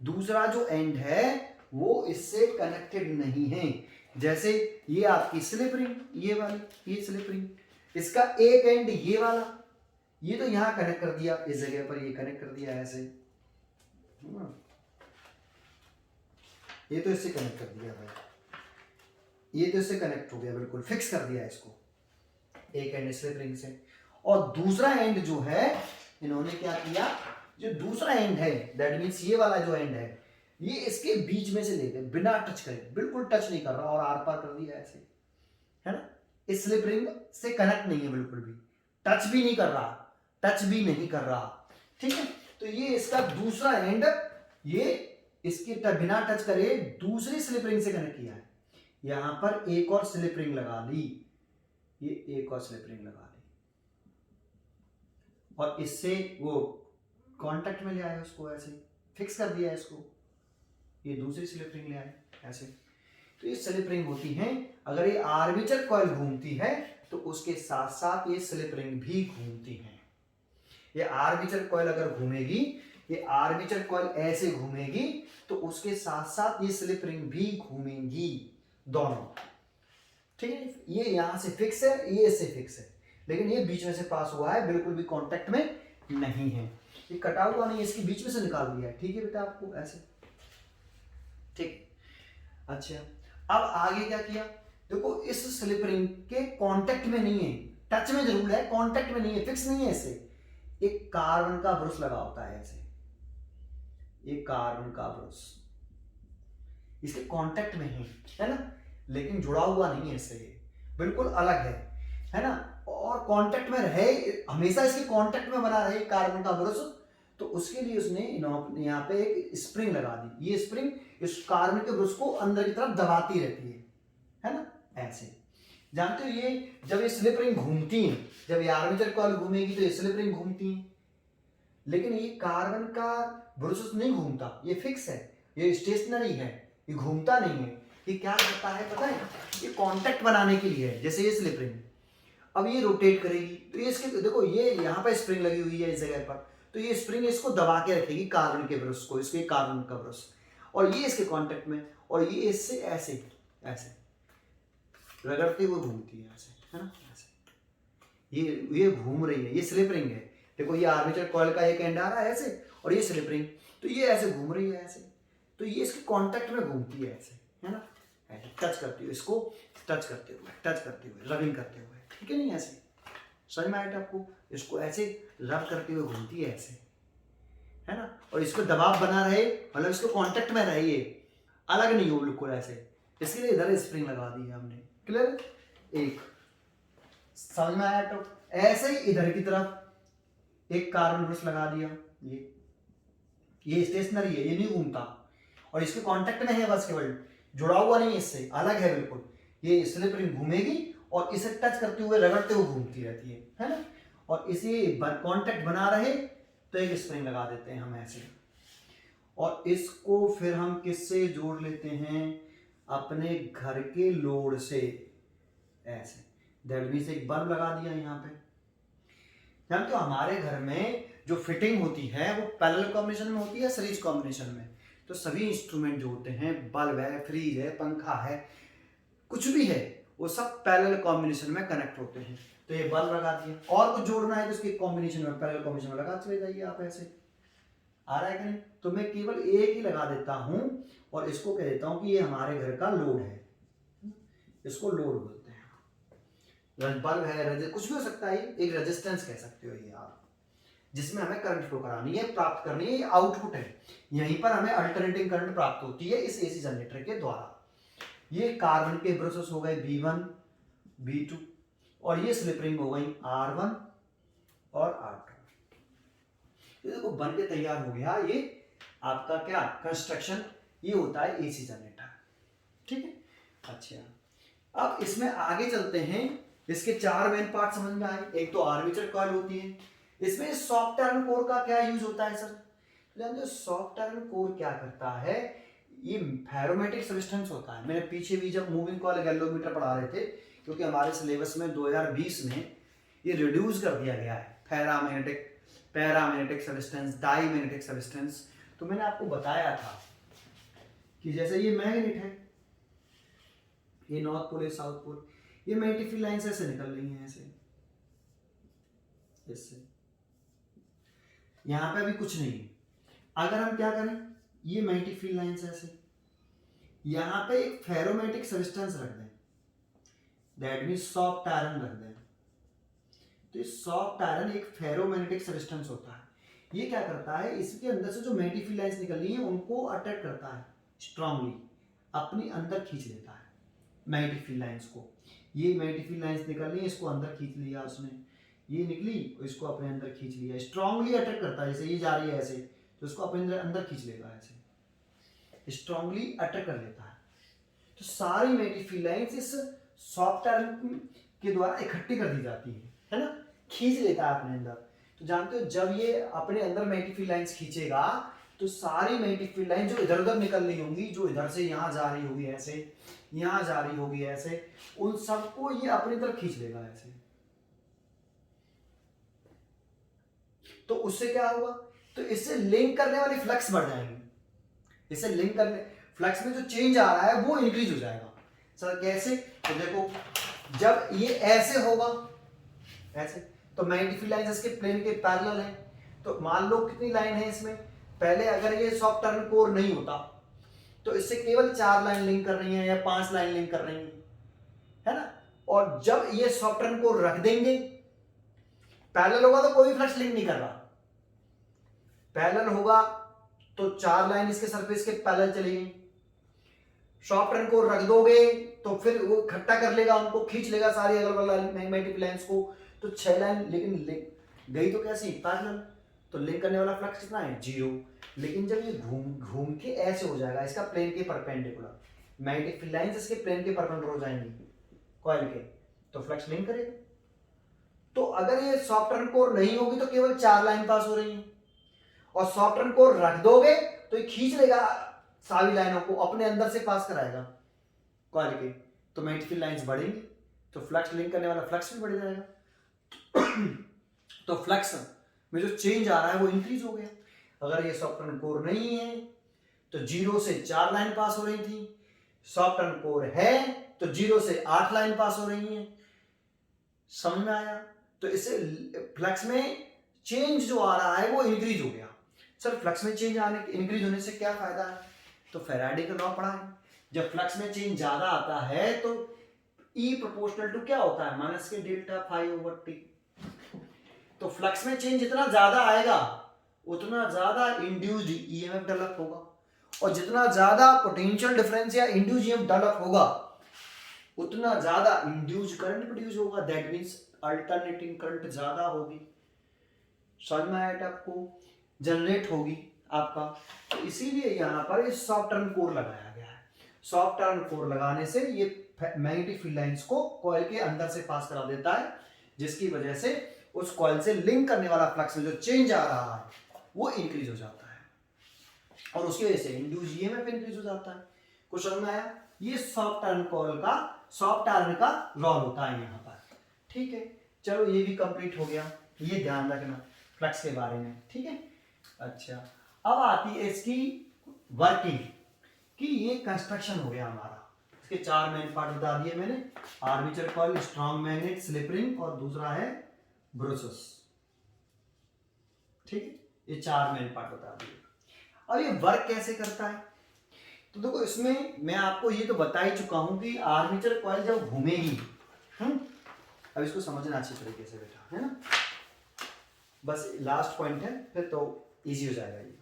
दूसरा जो एंड है वो इससे कनेक्टेड नहीं है। जैसे ये आपकी स्लिप रिंग, ये वाली, ये स्लिप रिंग, इसका एक एंड ये वाला, ये तो यहां कनेक्ट कर दिया, इस जगह पर ये कनेक्ट कर दिया ऐसे, ये तो इससे कनेक्ट कर दिया भाई, ये तो इससे कनेक्ट हो गया, बिल्कुल फिक्स कर दिया इसको एक एंड स्लिप रिंग से। और दूसरा एंड जो है इन्होंने क्या किया, जो दूसरा एंड है दैट मींस ये वाला जो एंड है, ये इसके बीच में से ले गए बिना टच करे, बिल्कुल टच नहीं कर रहा, और आर पार कर दिया ऐसे, है ना। इस स्लिप रिंग से कनेक्ट नहीं है बिल्कुल भी, टच भी नहीं कर रहा, टच भी नहीं कर रहा। ठीक है, तो ये इसका दूसरा एंड, ये इसके बिना टच करे दूसरी स्लिप रिंग से कनेक्ट किया है। यहां पर एक और स्लिप रिंग लगा ली, ये एक और स्लिप रिंग लगा ली, और इससे वो कांटेक्ट में ले आए, उसको ऐसे फिक्स कर दिया इसको, ये दूसरी स्लिप रिंग ले आए ऐसे। तो ये स्लिप रिंग होती है, अगर ये आर्मेचर कॉइल घूमती है तो उसके साथ साथ ये स्लिप रिंग भी घूमती है। ये आर्मेचर कॉइल अगर घूमेगी, ये आर्मेचर कॉइल ऐसे घूमेगी तो उसके साथ साथ ये स्लिप रिंग भी घूमेंगी दोनों। ठीक है, ये यहां से फिक्स है, ये इससे फिक्स है, लेकिन ये बीच में से पास हुआ है, बिल्कुल भी कांटेक्ट में नहीं है, ये कटा हुआ नहीं है, इसके बीच में से निकाल दिया है। ठीक है बेटा, आपको ऐसे, ठीक। अच्छा, अब आगे क्या किया, देखो इस स्लिप रिंग के कांटेक्ट में नहीं है, टच में जरूर है, कांटेक्ट में नहीं है, फिक्स नहीं है, इससे एक कार्बन का ब्रश लगा होता है ऐसे, ये कार्बन का ब्रश इसके कांटेक्ट में है ना, लेकिन जुड़ा हुआ नहीं है इससे, ये बिल्कुल अलग है ना। और कांटेक्ट में रहे, हमेशा इसके कांटेक्ट में बना रहे कार्बन का ब्रश, तो उसके लिए उसने यहाँ पे एक स्प्रिंग लगा दी। ये स्प्रिंग इस कार्बन के ब्रश को अंदर की तरफ दबाती रहती है ना, ऐसे। जानते हो ये जब ये स्लिप रिंग घूमती है, जब ये आर्मेचर कॉइल घूमेगी तो ये स्लिप रिंग घूमती है, लेकिन ये कार्बन का ब्रश नहीं घूमता, ये फिक्स है, ये स्टेशनरी है, ये घूमता नहीं है। ये क्या करता है पता है, ये कांटेक्ट बनाने के लिए है। जैसे ये स्लिप रिंग अब ये रोटेट करेगी तो ये इसके देखो, ये यहाँ पर स्प्रिंग लगी हुई है इस जगह पर, तो ये स्प्रिंग इसको दबा के रखेगी कार्बन के ब्रश को, इसके कार्बन का ब्रश, और ये इसके कांटेक्ट में, और ये इससे ऐसे ऐसे रगड़ते हुए घूमती है ऐसे, है ना, ऐसे। ये घूम रही है, ये स्लिप रिंग है। देखो ये आर्मेचर कॉइल का एक एंड आ रहा है ऐसे, और ये स्लिप रिंग, तो ये ऐसे घूम रही है ऐसे, तो ये इसके कांटेक्ट में घूमती है ऐसे, है ना, ऐसे टच करती हुए, इसको टच करते हुए रबिंग करते हुए, ठीक है नहीं, ऐसे समझ में आया आपको। इसको ऐसे रब करते हुए घूमती है ऐसे, है ना, और इसको दबाव बना रहे, मतलब इसको कांटेक्ट में रहे, ये अलग नहीं हो बिल्कुल ऐसे, इसके लिए इधर स्प्रिंग लगा दी है हमने। क्लियर, एक समझ में आया। तो ऐसे ही इधर की तरफ एक कार्बन ब्रश लगा दिया, ये स्टेशनरी है, ये नहीं घूमता, और इसके कांटेक्ट में है बस, केवल जुड़ा हुआ नहीं, इससे अलग है बिल्कुल। ये स्लिप रिंग घूमेगी और इसे टच करते हुए रगड़ते हुए घूमती रहती है ना, और इसे कांटेक्ट बना रहे तो एक स्प्रिंग लगा देते हैं हम ऐसे, और इसको फिर हम किससे जोड़ लेते हैं, अपने घर के लोड से ऐसे। दैट मींस एक बल्ब लगा दिया यहाँ पे। जानते हो हमारे घर में जो फिटिंग होती है वो पैरेलल कॉम्बिनेशन में होती है, सीरीज कॉम्बिनेशन में। तो सभी इंस्ट्रूमेंट जो होते हैं, बल्ब है, फ्रिज है, पंखा है, कुछ भी है, वो सब पैरेलल कॉम्बिनेशन में कनेक्ट होते हैं। तो ये बल्ब लगा दिया, और कुछ जोड़ना है तो इसके कॉम्बिनेशन में, पैरेलल कॉम्बिनेशन में लगा चले जाइए आप ऐसे। आ रहा है कि नहीं? तो मैं केवल एक ही लगा देता हूं और इसको कह देता हूं कि ये हमारे घर का लोड है, इसको लोड बोलते हैं। बल्ब है, कुछ भी हो सकता है, एक रेजिस्टेंस कह सकते हो ये आप, जिसमें हमें करंट फ्लो करानी है, प्राप्त करनी है, ये आउटपुट है। यहीं पर हमें अल्टरनेटिंग करंट प्राप्त होती है इस एसी जनरेटर के द्वारा। ये कार्बन के ब्रशेस हो गए B1, B2, और ये स्लिप रिंग हो गई R1 और R2। ये देखो बन के तैयार हो गया ये आपका क्या कंस्ट्रक्शन, ये होता है एसी जनरेटर, ठीक है। अच्छा, अब इसमें आगे चलते हैं। इसके चार मेन पार्ट समझ में आए। एक तो आर्मेचर कॉइल होती है, इसमें सॉफ्ट आयरन कोर का क्या यूज होता है सर? जानते हो सॉफ्ट आयरन कोर क्या करता है? ये फेरोमैटिक सब्सटेंस होता है। मैंने पीछे भी जब मूविंग कॉइल गैल्वेनोमीटर पढ़ा रहे थे, क्योंकि हमारे सिलेबस में 2020 में ये रिड्यूस कर दिया गया है, पैरामैग्नेटिक सब्सटेंस, डाईमैग्नेटिक सब्सटेंस। तो मैंने आपको बताया था कि जैसे ये मैग्नेट है, ये नॉर्थ पोल है, साउथ पोल, ये मैग्नेटिक फील्ड लाइन ऐसे निकल रही है ऐसे, इससे यहां पे अभी कुछ नहीं है। अगर हम क्या करें, ये मैग्नेटिक फील्ड लाइंस ऐसे, यहां पे एक फेरोमैटिक सब्सटेंस रख दें, दैट मींस सॉफ्ट आयरन रख दें। तो ये सॉफ्ट आयरन एक फेरोमैग्नेटिक सब्सटेंस होता है। ये क्या करता है, इसके अंदर से जो मैग्नेटिक फील्ड लाइंस निकल रही हैं उनको अट्रैक्ट करता है, स्ट्रांगली अपनी अंदर खींच लेता है मैग्नेटिक फील्ड लाइंस को। ये मैग्नेटिक फील्ड लाइंस निकल रही है, इसको अंदर खींच लिया उसने, ये निकली, इसको अपने अंदर खींच लिया, स्ट्रांगली अट्रैक्ट करता है। जैसे ये जा रही है ऐसे, तो इसको अपने अंदर खींच लेगा ऐसे, स्ट्रांगली अट्रैक्ट कर लेता है। तो सारी मैग्नेटिक फील्ड लाइंस इस सॉफ्ट आयरन के द्वारा इकट्ठी कर दी जाती है ना, खींच लेता है अपने अंदर। तो जानते हो जब ये अपने अंदर मैग्नेटिक फील्ड लाइंस खींचेगा तो सारी मैग्नेटिक फील्ड लाइन जो इधर उधर निकल रही होंगी, जो इधर से यहाँ जा रही होगी ऐसे, यहाँ जा रही होगी ऐसे, उन सबको ये अपनी तरफ खींच लेगा ऐसे। तो उससे क्या होगा, तो इससे लिंक करने वाली फ्लक्स बढ़ जाएंगी, इससे लिंक करने फ्लक्स में जो चेंज आ रहा है वो इंक्रीज हो जाएगा। सर कैसे? तो देखो जब ये ऐसे होगा ऐसे, तो मैग्नेटिक फील्ड लाइंस इसके प्लेन के पैरेलल है। तो मान लो कितनी लाइन है इसमें, पहले अगर ये सॉफ्ट आयरन कोर नहीं होता तो इससे केवल 4 लाइन लिंक कर रही है या 5 लाइन लिंक कर रही है ना। और जब ये सॉफ्ट आयरन कोर रख देंगे, पैरेलल होगा तो कोई फ्लक्स लिंक नहीं कर रहा, पैरेलल होगा तो 4 लाइन इसके सरफेस के पैरेलल चली गई। शॉर्ट टर्न को रख दोगे तो फिर वो इकट्ठा कर लेगा, उनको खींच लेगा सारी अगल बगल मैग्नेटिक लाइंस को। तो 6 लाइन लेकिन गई तो कैसी पैरेलल, तो लिंक करने वाला फ्लक्स कितना है 0। लेकिन जब ये घूम के ऐसे हो जाएगा इसका प्लेन के परपेंडिकुलर, मैग्नेटिक फील्ड लाइंस इसके प्लेन के परपेंडिकुलर हो जाएंगी कॉइल के, तो फ्लक्स लिंक करेगा। तो अगर ये सॉफ्ट टर्न कोर नहीं होगी तो केवल 4 लाइन पास हो रही है, और सॉफ्ट टर्न कोर रख दोगे तो ये खींच लेगा सारी लाइनों को, अपने अंदर से पास कराएगा कॉइल के, तो मैग्नेटिक फील्ड लाइंस बढ़ेंगी, तो फ्लक्स लिंक करने वाला फ्लक्स भी बढ़ जाएगा। तो फ्लक्स में जो चेंज आ रहा है वो इंक्रीज हो गया। अगर ये सॉफ्ट टर्न कोर नहीं है तो 0 से 4 लाइन पास हो रही थी, सॉफ्ट टर्न कोर है तो 0 से 8 लाइन पास हो रही है। समझ में आया? तो इससे फ्लक्स में चेंज जो आ रहा है वो इंक्रीज हो गया। सर फ्लक्स में चेंज आने इंक्रीज होने से क्या फायदा है? तो फैराडे का लॉ पढ़ा है, जब फ्लक्स में चेंज ज्यादा आता है तो E प्रोपोर्शनल टू क्या होता है माइनस के डेल्टा फाई ओवर टी। तो फ्लक्स में चेंज जितना ज्यादा आएगा उतना ज्यादा इंड्यूस्ड ईएमएफ डेवलप होगा, और जितना ज्यादा पोटेंशियल डिफरेंस या इंड्यूस्ड ईएमएफ डेवलप होगा उतना ज्यादा इंड्यूस्ड करंट प्रोड्यूस होगा। दैट मींस अल्टरनेटिंग करंट ज्यादा होगी। समझ में आया आपको? जनरेट होगी आपका। तो इसीलिए यहाँ पर इस सॉफ्ट टर्न कोर लगाया गया है। सॉफ्ट टर्न कोर लगाने से ये मैग्नेटिक फील्ड लाइंस को कॉइल के अंदर से पास करा देता है, जिसकी वजह से उस कॉइल से लिंक करने वाला फ्लक्स में जो चेंज आ रहा है वो इंक्रीज हो जाता है, और उसकी वजह से इंड्यूस्ड ईएमएफ इंक्रीज हो जाता है। कुछ समझ में आया? ये सॉफ्ट टर्न कॉइल का, सॉफ्ट टर्न का रोल होता है यहाँ पर। ठीक है, चलो ये भी कंप्लीट हो गया, ये ध्यान रखना फ्लक्स के बारे में। ठीक है, अच्छा अब आती है इसकी वर्किंग कि ये कंस्ट्रक्शन हो गया हमारा। इसके 4 मेन पार्ट बता दिए मैंने, armature coil, strong magnet, slip ring, और दूसरा है ब्रूसेस। ठीक है, ये 4 मेन पार्ट बता दिए। अब ये वर्क कैसे करता है? तो देखो इसमें मैं आपको ये तो बता ही चुका हूं कि आर्मेचर कॉइल जब घूमेगी, अब इसको समझना अच्छी तरीके से बेटा, है ना? बस लास्ट पॉइंट है, फिर तो इजी हो जाएगा ये।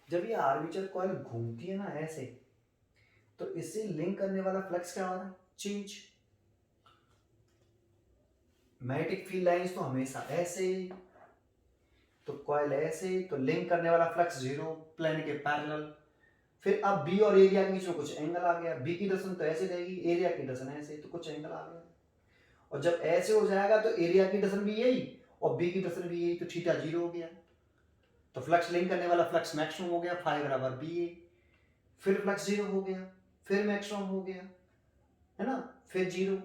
जब ये आर्मेचर कॉइल घूमती है ना ऐसे, तो इससे लिंक करने वाला फ्लक्स क्या हो रहा है? चेंज। मैग्नेटिक फील्ड लाइंस तो हमेशा ऐसे, तो कॉइल ऐसे, तो लिंक करने वाला फ्लक्स 0 प्लेन के पैरेलल। फिर अब बी और एरिया के बीच में कुछ एंगल आ गया, बी की डायरेक्शन तो ऐसे रहेगी, एरिया की डायरेक्शन ऐसे, तो कुछ एंगल आ गया। और जब ऐसे हो जाएगा तो एरिया की डायरेक्शन भी यही और बी की डायरेक्शन भी यही, तो थीटा 0 हो गया। तो फ्लक्स लिंक करने वाला फ्लक्स मैक्सिमम हो गया, फाई बराबर बी ए। फिर फ्लक्स 0 हो गया, फिर मैक्सिमम हो गया, है ना, फिर 0।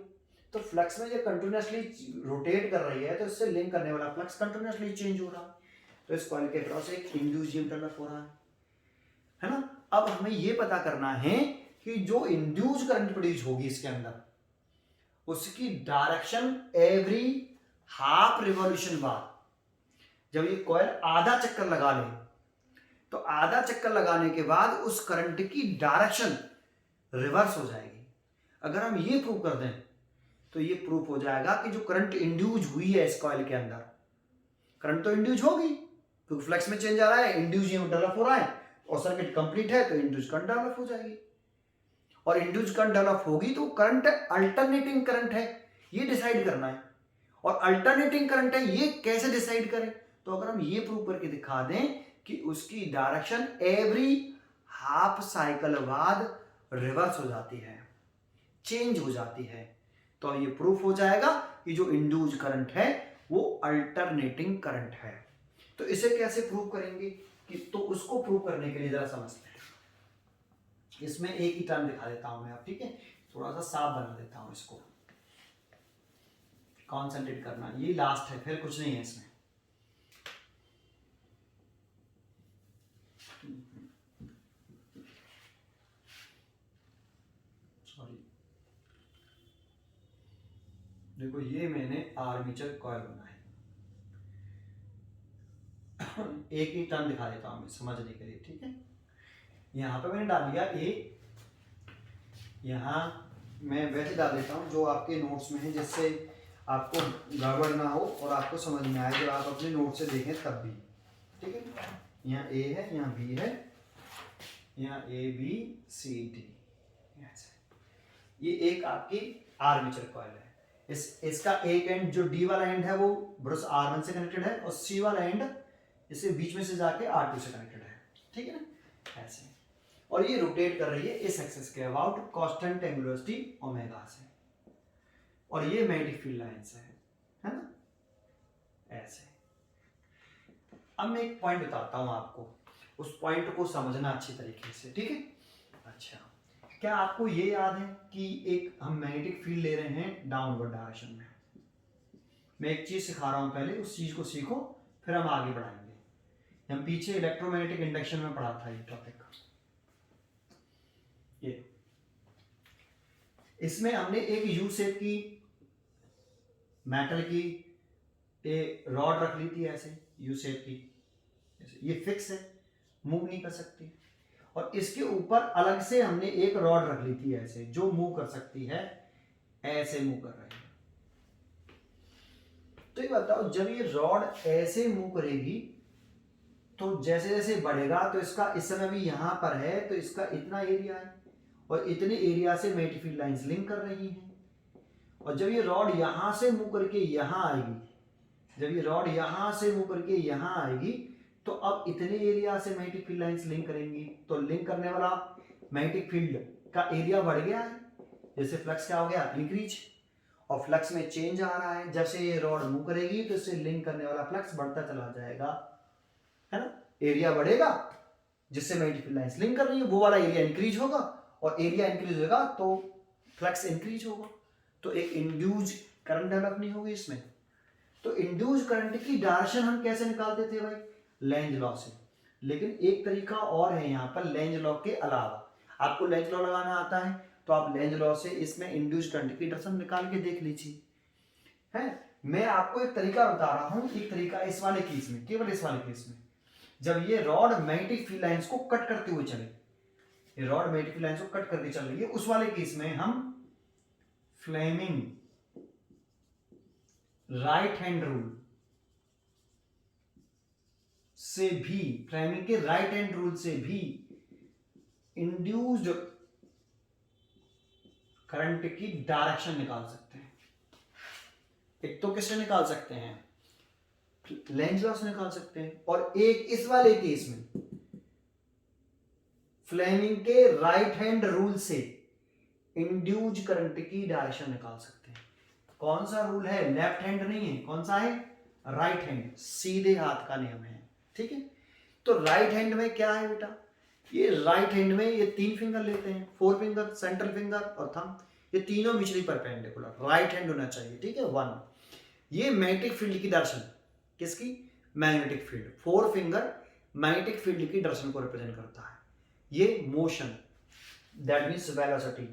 तो फ्लक्स में जब कंटिन्यूअसली रोटेट कर रही है तो इससे लिंक करने वाला फ्लक्स कंटिन्यूअसली चेंज हो रहा है, तो इस कॉइल के क्रॉस एक इंड्यूस्ड ईएमएफ डेवलप हो रहा है ना। अब हमें ये पता करना है कि जो इंड्यूस्ड करंट प्रोड्यूस होगी इसके अंदर, उसकी डायरेक्शन एवरी हाफ रिवॉल्यूशन बाद। जब ये कॉइल आधा चक्कर लगा ले तो आधा चक्कर लगाने के बाद उस करंट की डायरेक्शन रिवर्स हो जाएगी। अगर हम ये प्रूव कर दें तो ये प्रूफ हो जाएगा कि जो करंट इंड्यूस हुई है इस कॉइल के अंदर, करंट तो इंड्यूस होगी क्योंकि फ्लक्स में चेंज आ रहा है, इंड्यूस ईएमएफ डेवलप हो रहा है, और सर्किट कंप्लीट है तो इंड्यूस करंट डेवलप हो जाएगी। और इंड्यूस करंट डेवलप होगी तो करंट अल्टरनेटिंग करंट है, ये डिसाइड करना है। और अल्टरनेटिंग करंट है ये कैसे डिसाइड करें? तो अगर हम ये प्रूव करके दिखा दें कि उसकी डायरेक्शन एवरी हाफ साइकिल बाद रिवर्स हो जाती है, चेंज हो जाती है, तो ये प्रूफ हो जाएगा कि जो इंड्यूस करंट है वो अल्टरनेटिंग करंट है। तो इसे कैसे प्रूव करेंगे कि, तो उसको प्रूव करने के लिए जरा समझते हैं। इसमें एक ही टर्म दिखा देता हूं मैं अब, ठीक है, थोड़ा सा साफ बना देता हूं इसको, कॉन्सेंट्रेट करना, ये लास्ट है, फिर कुछ नहीं है इसमें। सॉरी, देखो ये मैंने आर्मेचर कॉइल बनाई, एक ही टर्म दिखा देता हूं मैं समझने के लिए, ठीक है। यहां पे मैंने डाल दिया ए, यहां मैं वैसे डाल देता हूं जो आपके नोट्स में है, जिससे आपको गड़बड़ ना हो और आपको समझ में आए जब आप अपने नोट से देखें तब भी, ठीक है। यहाँ ए है, यहाँ बी है, यहाँ ए बी सी डी, ये एक आपकी आर्मेचर कॉइल है। इसका एक एंड जो डी वाला एंड है वो ब्रश R1 से कनेक्टेड है और सी वाला एंड इसे बीच में से जाके R2 से कनेक्टेड है, ठीक है ना, ऐसे। और ये रोटेट कर रही है इस एक्सिस के about constant angular velocity omega से, और ये मैग्नेटिक फील्ड लाइंस है ना, ऐसे। अब मैं एक पॉइंट बताता हूं आपको, उस पॉइंट को समझना अच्छी तरीके से, ठीक है। अच्छा, क्या आपको ये याद है कि एक हम मैग्नेटिक फील्ड ले रहे हैं डाउनवर्ड डायरेक्शन में। मैं एक चीज सिखा रहा हूं, पहले उस चीज को सीखो, फिर हम आगे बढ़ाएंगे। हम पीछे इलेक्ट्रोमैग्नेटिक इंडक्शन में पढ़ा था ये टॉपिक। ये इसमें हमने एक यू शेप की मेटल की रॉड रख ली थी, ऐसे यू शेप की, ये फिक्स है, मूव नहीं कर सकती। और इसके ऊपर अलग से हमने एक रॉड रख ली थी ऐसे, जो मूव कर सकती है, ऐसे मूव कर रही है। तो ये बताओ, जब ये रॉड ऐसे मूव करेगी तो जैसे जैसे बढ़ेगा, तो इसका इस समय भी यहां पर है, तो इसका इतना एरिया है और इतने एरिया से मैग्नेटिक फील्ड लाइंस लिंक कर रही हैं। और जब ये रॉड यहां से मूव करके यहां आएगी, जब ये रॉड यहां से मूव करके यहां आएगी, तो अब इतने एरिया से मैग्नेटिक फील्ड लाइंस लिंक करेंगी, तो लिंक करने वाला मैग्नेटिक फील्ड का एरिया बढ़ गया है। जैसे फ्लक्स क्या हो गया, इंक्रीज, और फ्लक्स में चेंज आ रहा है। जैसे ये रॉड मूव करेगी तो इससे लिंक करने वाला फ्लक्स बढ़ता चला जाएगा, है ना, एरिया बढ़ेगा, जिससे मैग्नेटिक फील्ड लाइंस लिंक कर रही है, वो वाला एरिया इंक्रीज होगा, और एरिया इंक्रीज होगा तो फ्लक्स इंक्रीज होगा, तो एक इंड्यूज करंट डेवलप नहीं होगी इसमें। तो इंड्यूज करंट की डायरेक्शन हम कैसे निकालते थे भाई, लेंज लॉ से। लेकिन एक तरीका और है यहाँ पर, लेंज लॉ के अलावा। आपको लेंज लॉ लगाना आता है तो आप लेंज लॉ से इसमें इंड्यूस करंट की डायरेक्शन निकाल के देख लीजिए, है। मैं आपको एक तरीका बता रहा हूं, एक तरीका इस वाले केस में, केवल इस वाले केस में, जब ये रॉड मैग्नेटिक फील्ड लाइंस को कट करते हुए चले, ये रॉड मैग्नेटिक फील्ड लाइंस को कट करके चल रही है, उस वाले केस में हम फ्लेमिंग राइट हैंड रूल से भी, फ्लेमिंग के राइट हैंड रूल से भी इंड्यूस्ड करंट की डायरेक्शन निकाल सकते हैं। एक तो किससे निकाल सकते हैं, लेंज लॉ से निकाल सकते हैं, और एक इस वाले केस में फ्लेमिंग के राइट हैंड रूल से इंड्यूस्ड करंट की डायरेक्शन निकाल सकते हैं। कौन सा रूल है, लेफ्ट हैंड नहीं है, कौन सा है, राइट हैंड, सीधे हाथ का नियम है, ठीक है। तो राइट हैंड में क्या है बेटा, ये राइट हैंड में ये 3 फिंगर लेते हैं, 4 फिंगर, सेंट्रल फिंगर और थंब, ये तीनों म्यूचुअली परपेंडिकुलर राइट हैंड होना चाहिए, ठीक है। 1 ये मैग्नेटिक फील्ड की डायरेक्शन, किसकी, magnetic field, 4 finger magnetic field की डायरेक्शन को रिप्रेजेंट करता है। ये मोशन, दैट मींस वेलोसिटी,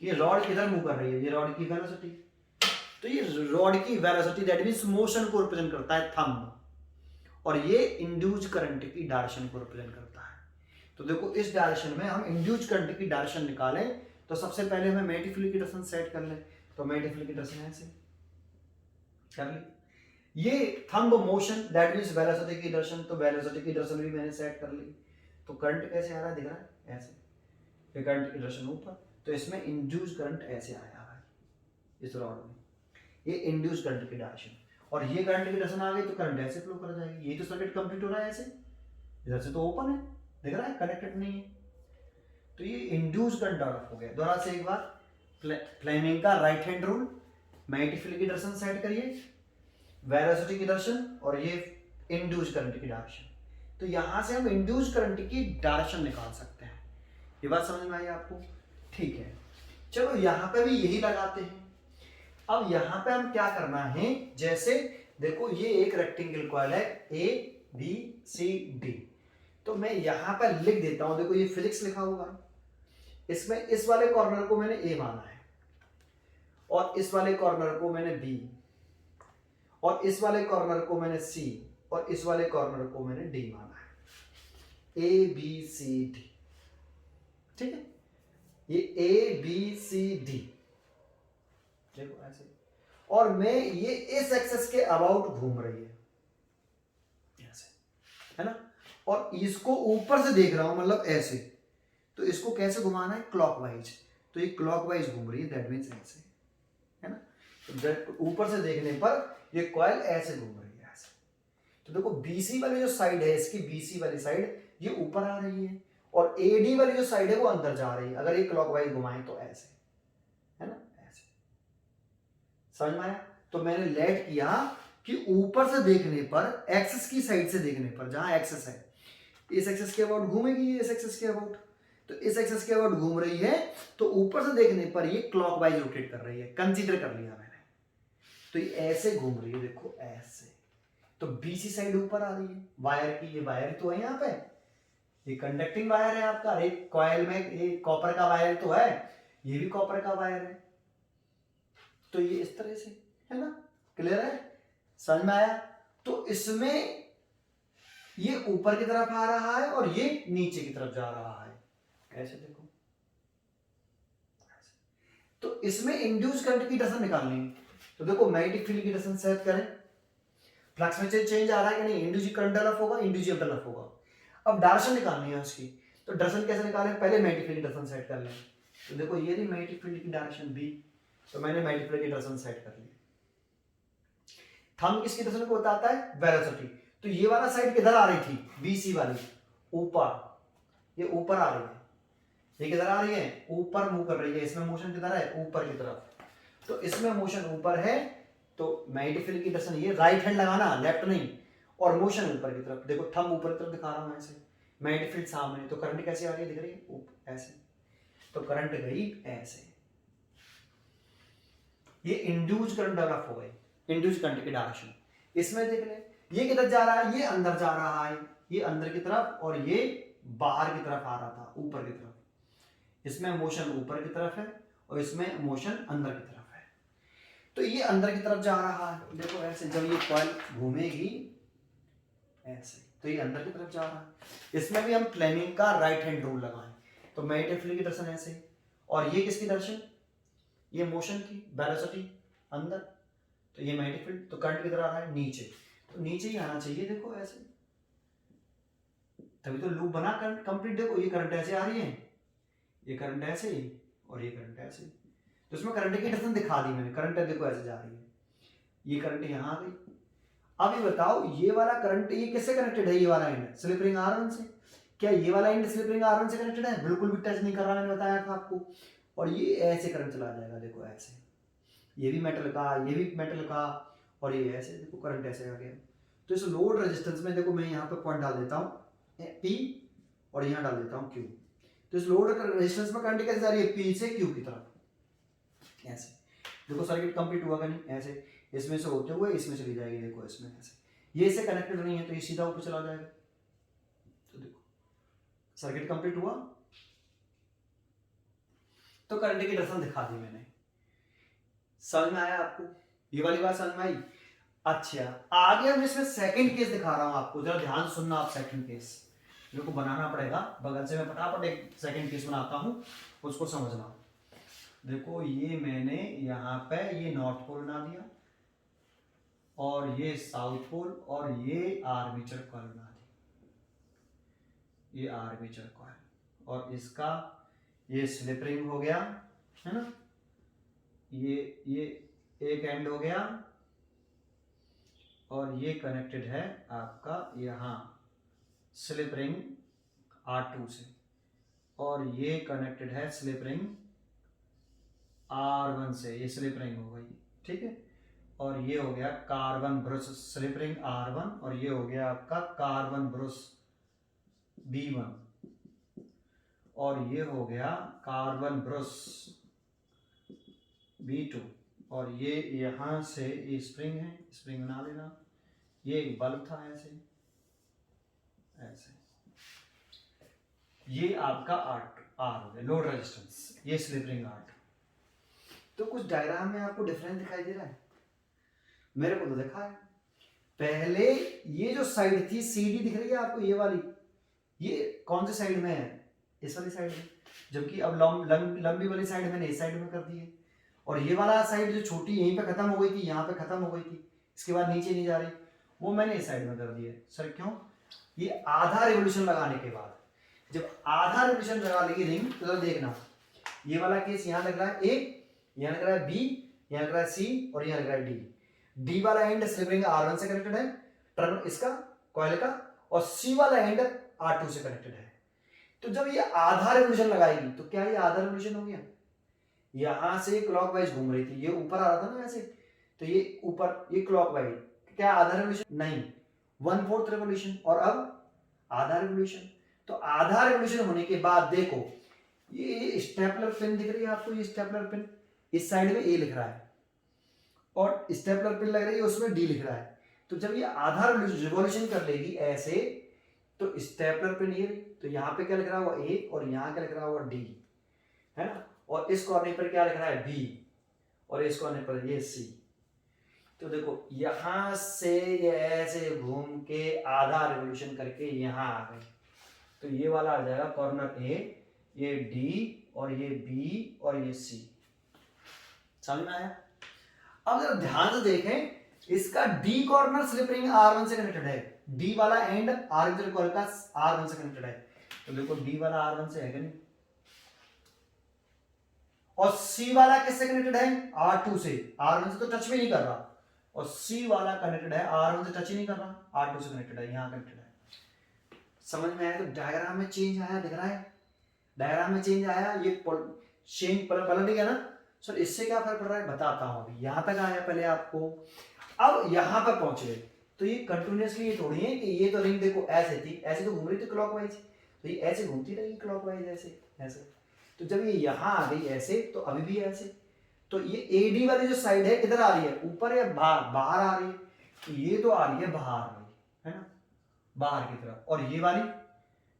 ये रॉड किधर मूव कर रही है, ये रॉड की वेलोसिटी, तो ये रॉड की वेलोसिटी दैट मींस मोशन को रिप्रेजेंट करता है थंब, और ये इंड्यूस्ड करंट की डायरेक्शन को रिप्रेजेंट करता है। तो देखो, इस डायरेक्शन में हम इंड्यूस्ड करंट की डायरेक्शन निकालें तो सबसे पहले हमें मैग्नेटिक फील्ड की डायरेक्शन सेट कर लें। तो मैग्नेटिक फील्ड की डायरेक्शन ऐसे कर ली, ये thumb motion that means velocity की डायरेक्शन, तो वेलोसिटी की डायरेक्शन भी मैंने सेट कर ली। तो करंट कैसे आ रहा है, दिख रहा है ऐसे, ये करंट की डायरेक्शन ऊपर, तो इसमें इंड्यूस्ड करंट ऐसे आया है इस रॉड में, ये इंड्यूस्ड करंट की डायरेक्शन, और ये करंट की डायरेक्शन आ गई तो करंट ऐसे फ्लो कर जाएगी। ये तो सर्किट कंप्लीट हो रहा है ऐसे, इधर से तो ओपन है, दिख रहा है, कनेक्टेड नहीं है, तो ये इंड्यूस्ड करंट डेवलप हो गया। दोबारा से एक बार, फ्लेमिंग का right hand rule, magnetic field की डायरेक्शन सेट करिए, वेलोसिटी की डायरेक्शन, और ये इंड्यूस्ड करंट की डायरेक्शन। तो यहां से हम इंड्यूस्ड करंट की डायरेक्शन निकाल सकते हैं। ये बात समझ में आई आपको, ठीक है। चलो यहां पे भी यही लगाते हैं। अब यहां पे हम क्या करना है, जैसे देखो ये एक रेक्टेंगल कॉइल है ए बी सी डी, तो मैं यहां पर लिख देता हूं, देखो ये फिजिक्स लिखा हुआ है, इसमें इस वाले कॉर्नर को मैंने ए माना है, और इस वाले कॉर्नर को मैंने बी, और इस वाले कॉर्नर को मैंने सी, और इस वाले कॉर्नर को मैंने डी माना है, ए बी सी डी, ठीक है। ये ए बी सी डी, देखो ऐसे, और मैं ये इस एक्सेस के अबाउट घूम रही है ऐसे, है ना, और इसको ऊपर से देख रहा हूं, मतलब ऐसे, तो इसको कैसे घुमाना है, क्लॉकवाइज। तो ये क्लॉकवाइज घूम रही है, दैट मीन्स ऐसे, है ना। तो ऊपर से देखने पर ये कॉइल ऐसे घूम रही है, ऐसे। तो देखो बीसी वाली जो साइड है इसकी, बीसी वाली साइड ये ऊपर आ रही है, और एडी वाली जो साइड है वो अंदर जा रही है। अगर ये क्लॉकवाइज घुमाएं तो ऐसे, है ना, ऐसे। समझ में आया। तो मैंने लेट किया कि ऊपर से देखने पर, एक्सेस की साइड से देखने पर, जहां एक्सेस है, इस एक्सेस के अबाउट घूमेगी, इस एक्सेस के अबाउट, तो इस एक्सेस के अबाउट घूम रही है, तो ऊपर से देखने पर ये क्लॉकवाइज रोटेट कर रही है, कंसीडर कर लिया मैंने। तो ये ऐसे घूम रही है, देखो ऐसे। तो बीसी साइड ऊपर आ रही है वायर की, ये वायर तो है यहाँ पे, ये कंडक्टिंग वायर है आपका, एक कॉइल में ये कॉपर का वायर तो है, ये भी कॉपर का वायर है। तो ये इस तरह से, है ना, क्लियर है, समझ में आया। तो इसमें ये ऊपर की तरफ आ रहा है और ये नीचे की तरफ जा रहा है, ऐसे देखो। तो इसमें इंड्यूस करंट की डायरेक्शन निकालनी है। तो देखो मैग्नेटिक फील्ड की डायरेक्शन सेट करें, फ्लक्स में चेंज आ रहा है कि नहीं, इंड्यूस करंट डेवलप होगा, इंड्यूस डेवलप होगा। अब डायरेक्शन निकालनी है उसकी, तो डायरेक्शन कैसे निकालें, पहले मैग्नेटिक फील्ड की डायरेक्शन सेट कर लें। तो देखो ये रही मैग्नेटिक फील्ड की डायरेक्शन बी, तो मैंने मैग्नेटिक फील्ड की डायरेक्शन सेट कर ली। थंब किसकी डायरेक्शन को बताता है, वेलोसिटी। तो ये वाला साइड किधर आ रही थी, बीसी वाली, ऊपर, ये ऊपर आ रही है, ये किधर आ रही है, ऊपर मूव कर रही है। इसमें मोशन किधर है, ऊपर की तरफ। तो इसमें मोशन ऊपर है, तो मैग्नेटिक फील्ड की डायरेक्शन ये, राइट हैंड लगाना, लेफ्ट नहीं, और मोशन ऊपर की तरफ। देखो थंब ऊपर की तरफ दिखा रहा हूं ऐसे, मैग्नेटिक फील्ड सामने, तो करंट कैसे आ रही है, दिख रही है, ऐसे। तो करंट गई ऐसे, ये इंड्यूस करंट डेवलप हो गई, इंड्यूस करंट की डायरेक्शन। इसमें देख ले, ये किधर जा रहा है, ये अंदर जा रहा है, ये अंदर की तरफ, और ये बाहर की तरफ आ रहा था, ऊपर की तरफ। इसमें मोशन ऊपर की तरफ है और इसमें मोशन अंदर की तरफ है। तो ये अंदर की तरफ जा रहा है, देखो ऐसे, जब ये कॉइल घूमेगी ऐसे, तो ये अंदर की तरफ जा रहा है। इसमें भी हम फ्लेमिंग का राइट हैंड रूल लगाएं, तो मैग्नेटिक फील्ड की डायरेक्शन ऐसे, और ये किसकी डायरेक्शन, ये मोशन की, वेलोसिटी अंदर, तो ये मैग्नेटिक फील्ड, तो करंट किधर आ रहा है, नीचे, तो नीचे ही आना चाहिए, देखो ऐसे, तभी तो लूप बना करंट कंप्लीट। देखो ये करंट ऐसे आ रही है, ये करंट ऐसे, और ये करंट ऐसे, तो इसमें करंट की डायरेक्शन दिखा दी मैंने, करंट देखो ऐसे जा रही है, ये करंट यहाँ आ गई। अब ये बताओ, ये वाला करंट ये किससे कनेक्टेड है, ये वाला एंड स्लिप रिंग R1 से। क्या ये वाला एंड स्लिप रिंग R1 से कनेक्टेड है, बिल्कुल भी टच नहीं कर रहा, मैंने बताया था आपको। और ये ऐसे करंट चला जाएगा, देखो ऐसे, ये भी मेटल का, ये भी मेटल का, और ये ऐसे, देखो करंट ऐसे आ गया। तो इस लोड रेजिस्टेंस में देखो, मैं यहाँ पे पॉइंट डाल देता हूँ P, और यहाँ डाल देता हूँ Q। तो इस लोड रेजिस्टेंस में करंट कैसे जा रही है, P से Q की तरफ, ऐसे। देखो सर्किट कंप्लीट हुआ कि नहीं, ऐसे, इसमें से होते हुए इसमें चली जाएगी, देखो इसमें ऐसे, ये इससे कनेक्टेड नहीं है तो ये सीधा ऊपर चला जाएगा। तो देखो सर्किट कंप्लीट हुआ, तो करंट की डायरेक्शन दिखा दी मैंने। समझ में आया आपको, ये वाली बात समझ में आई। अच्छा, आगे हम इसमें सेकंड केस दिखा रहा हूं आपको, जरा ध्यान सुनना आप। सेकंड केस मेरे को बनाना पड़ेगा, बगल से मैं फटाफट एक सेकंड केस बनाता हूं, उसको समझना। देखो ये मैंने यहाँ पे ये नॉर्थ पोल बना दिया, और ये साउथ पोल, और ये आर्मेचर कॉइल बना दी, ये आर्मेचर कॉइल, और इसका ये स्लिप रिंग हो गया, है ना, ये एक एंड हो गया, और ये कनेक्टेड है आपका यहाँ स्लिप रिंग R2 से, और ये कनेक्टेड है स्लिप रिंग R1 से, ये स्लिप रिंग हो गई, ठीक है। और ये हो गया carbon brush slip ring R1, और ये हो गया आपका कार्बन ब्रश B1, और ये हो गया कार्बन ब्रश B2, और ये यहाँ से ये स्प्रिंग है, स्प्रिंग बना लेना। ये एक बल्ब था ऐसे ऐसे, ये आपका R हो गया लोड रेजिस्टेंस, ये स्लिप रिंग R2। तो कुछ डायग्राम में आपको डिफरेंस दिखाई दे रहा है, मेरे को तो दिखा है। पहले ये जो साइड थी CD दिख रही है आपको, ये वाली, ये कौन से साइड में है, इस वाली साइड में, जबकि अब लंबी वाली साइड मैंने इस साइड में कर दी है, और ये वाला साइड जो छोटी यहीं पे खत्म हो गई थी, यहाँ पे खत्म हो गई थी, इसके बाद नीचे नहीं जा रही, वो मैंने इस साइड में कर दी है। सर क्यों, ये आधा रिवोल्यूशन लगाने के बाद, जब आधा रिवोल्यूशन लगा लेगी रिंग, तो देखना ये वाला केस यहाँ लग रहा है ए, यहाँ लग रहा है बी, यहाँ लग रहा है सी और यहाँ लग रहा है डी। डी वाला एंड स्लिप रिंग R1 से कनेक्टेड है, टर्न इसका कॉइल का, और सी वाला एंड R2 से कनेक्टेड है। तो जब ये आधा रिवोल्यूशन लगाएगी तो क्या ये आधा रिवोल्यूशन हो गया? यहां से क्लॉकवाइज घूम रही थी, ये ऊपर आ रहा था ना ऐसे, तो ये ऊपर ये क्लॉकवाइज, क्या आधा रिवोल्यूशन? नहीं, 1/4 रिवोल्यूशन। और अब आधा रिवोल्यूशन। तो आधा रिवोल्यूशन होने के बाद देखो ये स्टेपलर पिन दिख रही है आपको, ये स्टेपलर पिन इस साइड में ए लिख रहा है और स्टेपलर पिन लग रही है उसमें डी लिख रहा है। तो जब ये आधा रिवोल्यूशन कर लेगी ऐसे, तो स्टेपलर पिन ये, तो यहाँ पे क्या लिख रहा होगा ए और यहाँ क्या लिख रहा होगा डी, है ना, और इस कॉर्नर पर क्या लिख रहा है बी और इस कॉर्नर पर ये सी। तो देखो यहां से ये ऐसे घूम के आधा रिवोल्यूशन करके यहां आ गए, तो ये वाला आ जाएगा कॉर्नर ए, ये डी और ये बी और ये सी। समझ में आया? अब जरा ध्यान से देखें, इसका D corner slip ring R1 से कनेक्टेड है, डी वाला एंड आर्बिट्रल कॉइल का R1 से कनेक्टेड है। तो देखो डी वाला R1 से है कि नहीं, और सी वाला किससे कनेक्टेड है? R2 से। R1 से तो टच भी नहीं कर रहा, और सी वाला कनेक्टेड है R1 से, टच ही नहीं कर रहा, R2 से कनेक्टेड है, यहां कनेक्टेड है। समझ में आया? तो डायग्राम में चेंज आया, दिख रहा है डायग्राम में चेंज आया, ये चेंज पलट गया ना सर। इससे क्या फर्क पड़ रहा है बताता हूं। अभी यहां तक आया पहले आपको, अब यहां पर पहुंच गए, तो ये कंटिन्यूअसली ये थोड़ी है कि ये तो रिंग देखो ऐसे थी, ऐसे तो घूम रही थी क्लॉकवाइज, तो ये ऐसे घूमती रही क्लॉकवाइज ऐसे ऐसे। तो जब ये यहां आ गई ऐसे, तो अभी भी ऐसे, तो ये एडी वाली जो साइड है इधर आ रही है, ऊपर या बाहर? बाहर आ रही है, तो ये तो आ रही है बाहर वाली, है ना, बाहर की तरफ, और ये वाली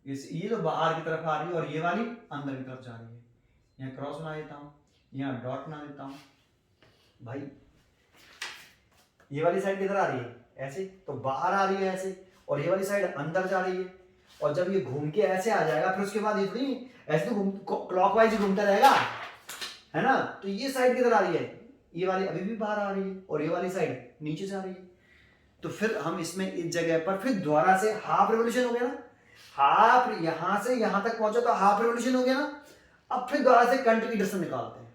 ये तो बाहर की तरफ आ रही है और ये वाली अंदर की तरफ जा रही है। यहाँ क्रॉस बना देता हूँ, यहाँ डॉट बना देता हूँ भाई। ये वाली साइड किधर आ रही है? ऐसे, तो बाहर आ रही है ऐसे, और ये वाली साइड अंदर जा रही है। और जब ये घूम के ऐसे आ जाएगा, फिर उसके बाद ये थोड़ी ऐसे तो क्लॉकवाइज घूमता रहेगा, है ना। तो ये साइड किधर आ रही है? ये वाली अभी भी बाहर आ रही है, और ये वाली साइड नीचे जा रही है। तो फिर हम इसमें इस जगह पर फिर दोबारा से हाफ रिवोल्यूशन हो गया ना, हाफ यहां से यहां तक पहुंचा तो हाफ रिवोल्यूशन हो गया ना। अब फिर दोबारा से करंट की डायरेक्शन निकालते हैं,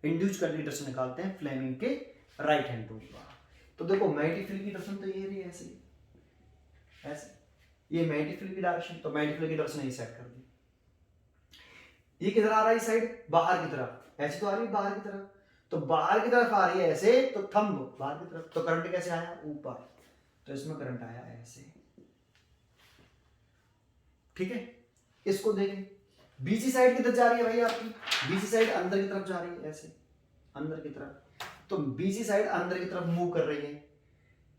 इंड्यूस्ड करंट की डायरेक्शन निकालते हैं फ्लेमिंग के राइट हैंड रूल द्वारा। तो देखो मैग्नेटिक फील्ड की डायरेक्शन तो ये रही ऐसे ऐसे, ये मैग्नेटिक फील्ड की डायरेक्शन, तो मैग्नेटिक फील्ड की डायरेक्शन ये सेट कर दी। ये किधर आ रहा है? इस साइड बाहर की तरफ, ऐसे तो आ रही है बाहर की तरफ, तो बाहर की तरफ आ रही है ऐसे, तो थंब बाहर की तरफ, तो करंट कैसे आया? ऊपर, तो इसमें करंट आया ऐसे, ठीक है। इसको देखें, बीसी साइड किधर जा रही है भाई आपकी? बीसी साइड अंदर की तरफ जा रही है ऐसे, अंदर की तरफ, तो बीसी साइड अंदर की तरफ मूव कर रही है।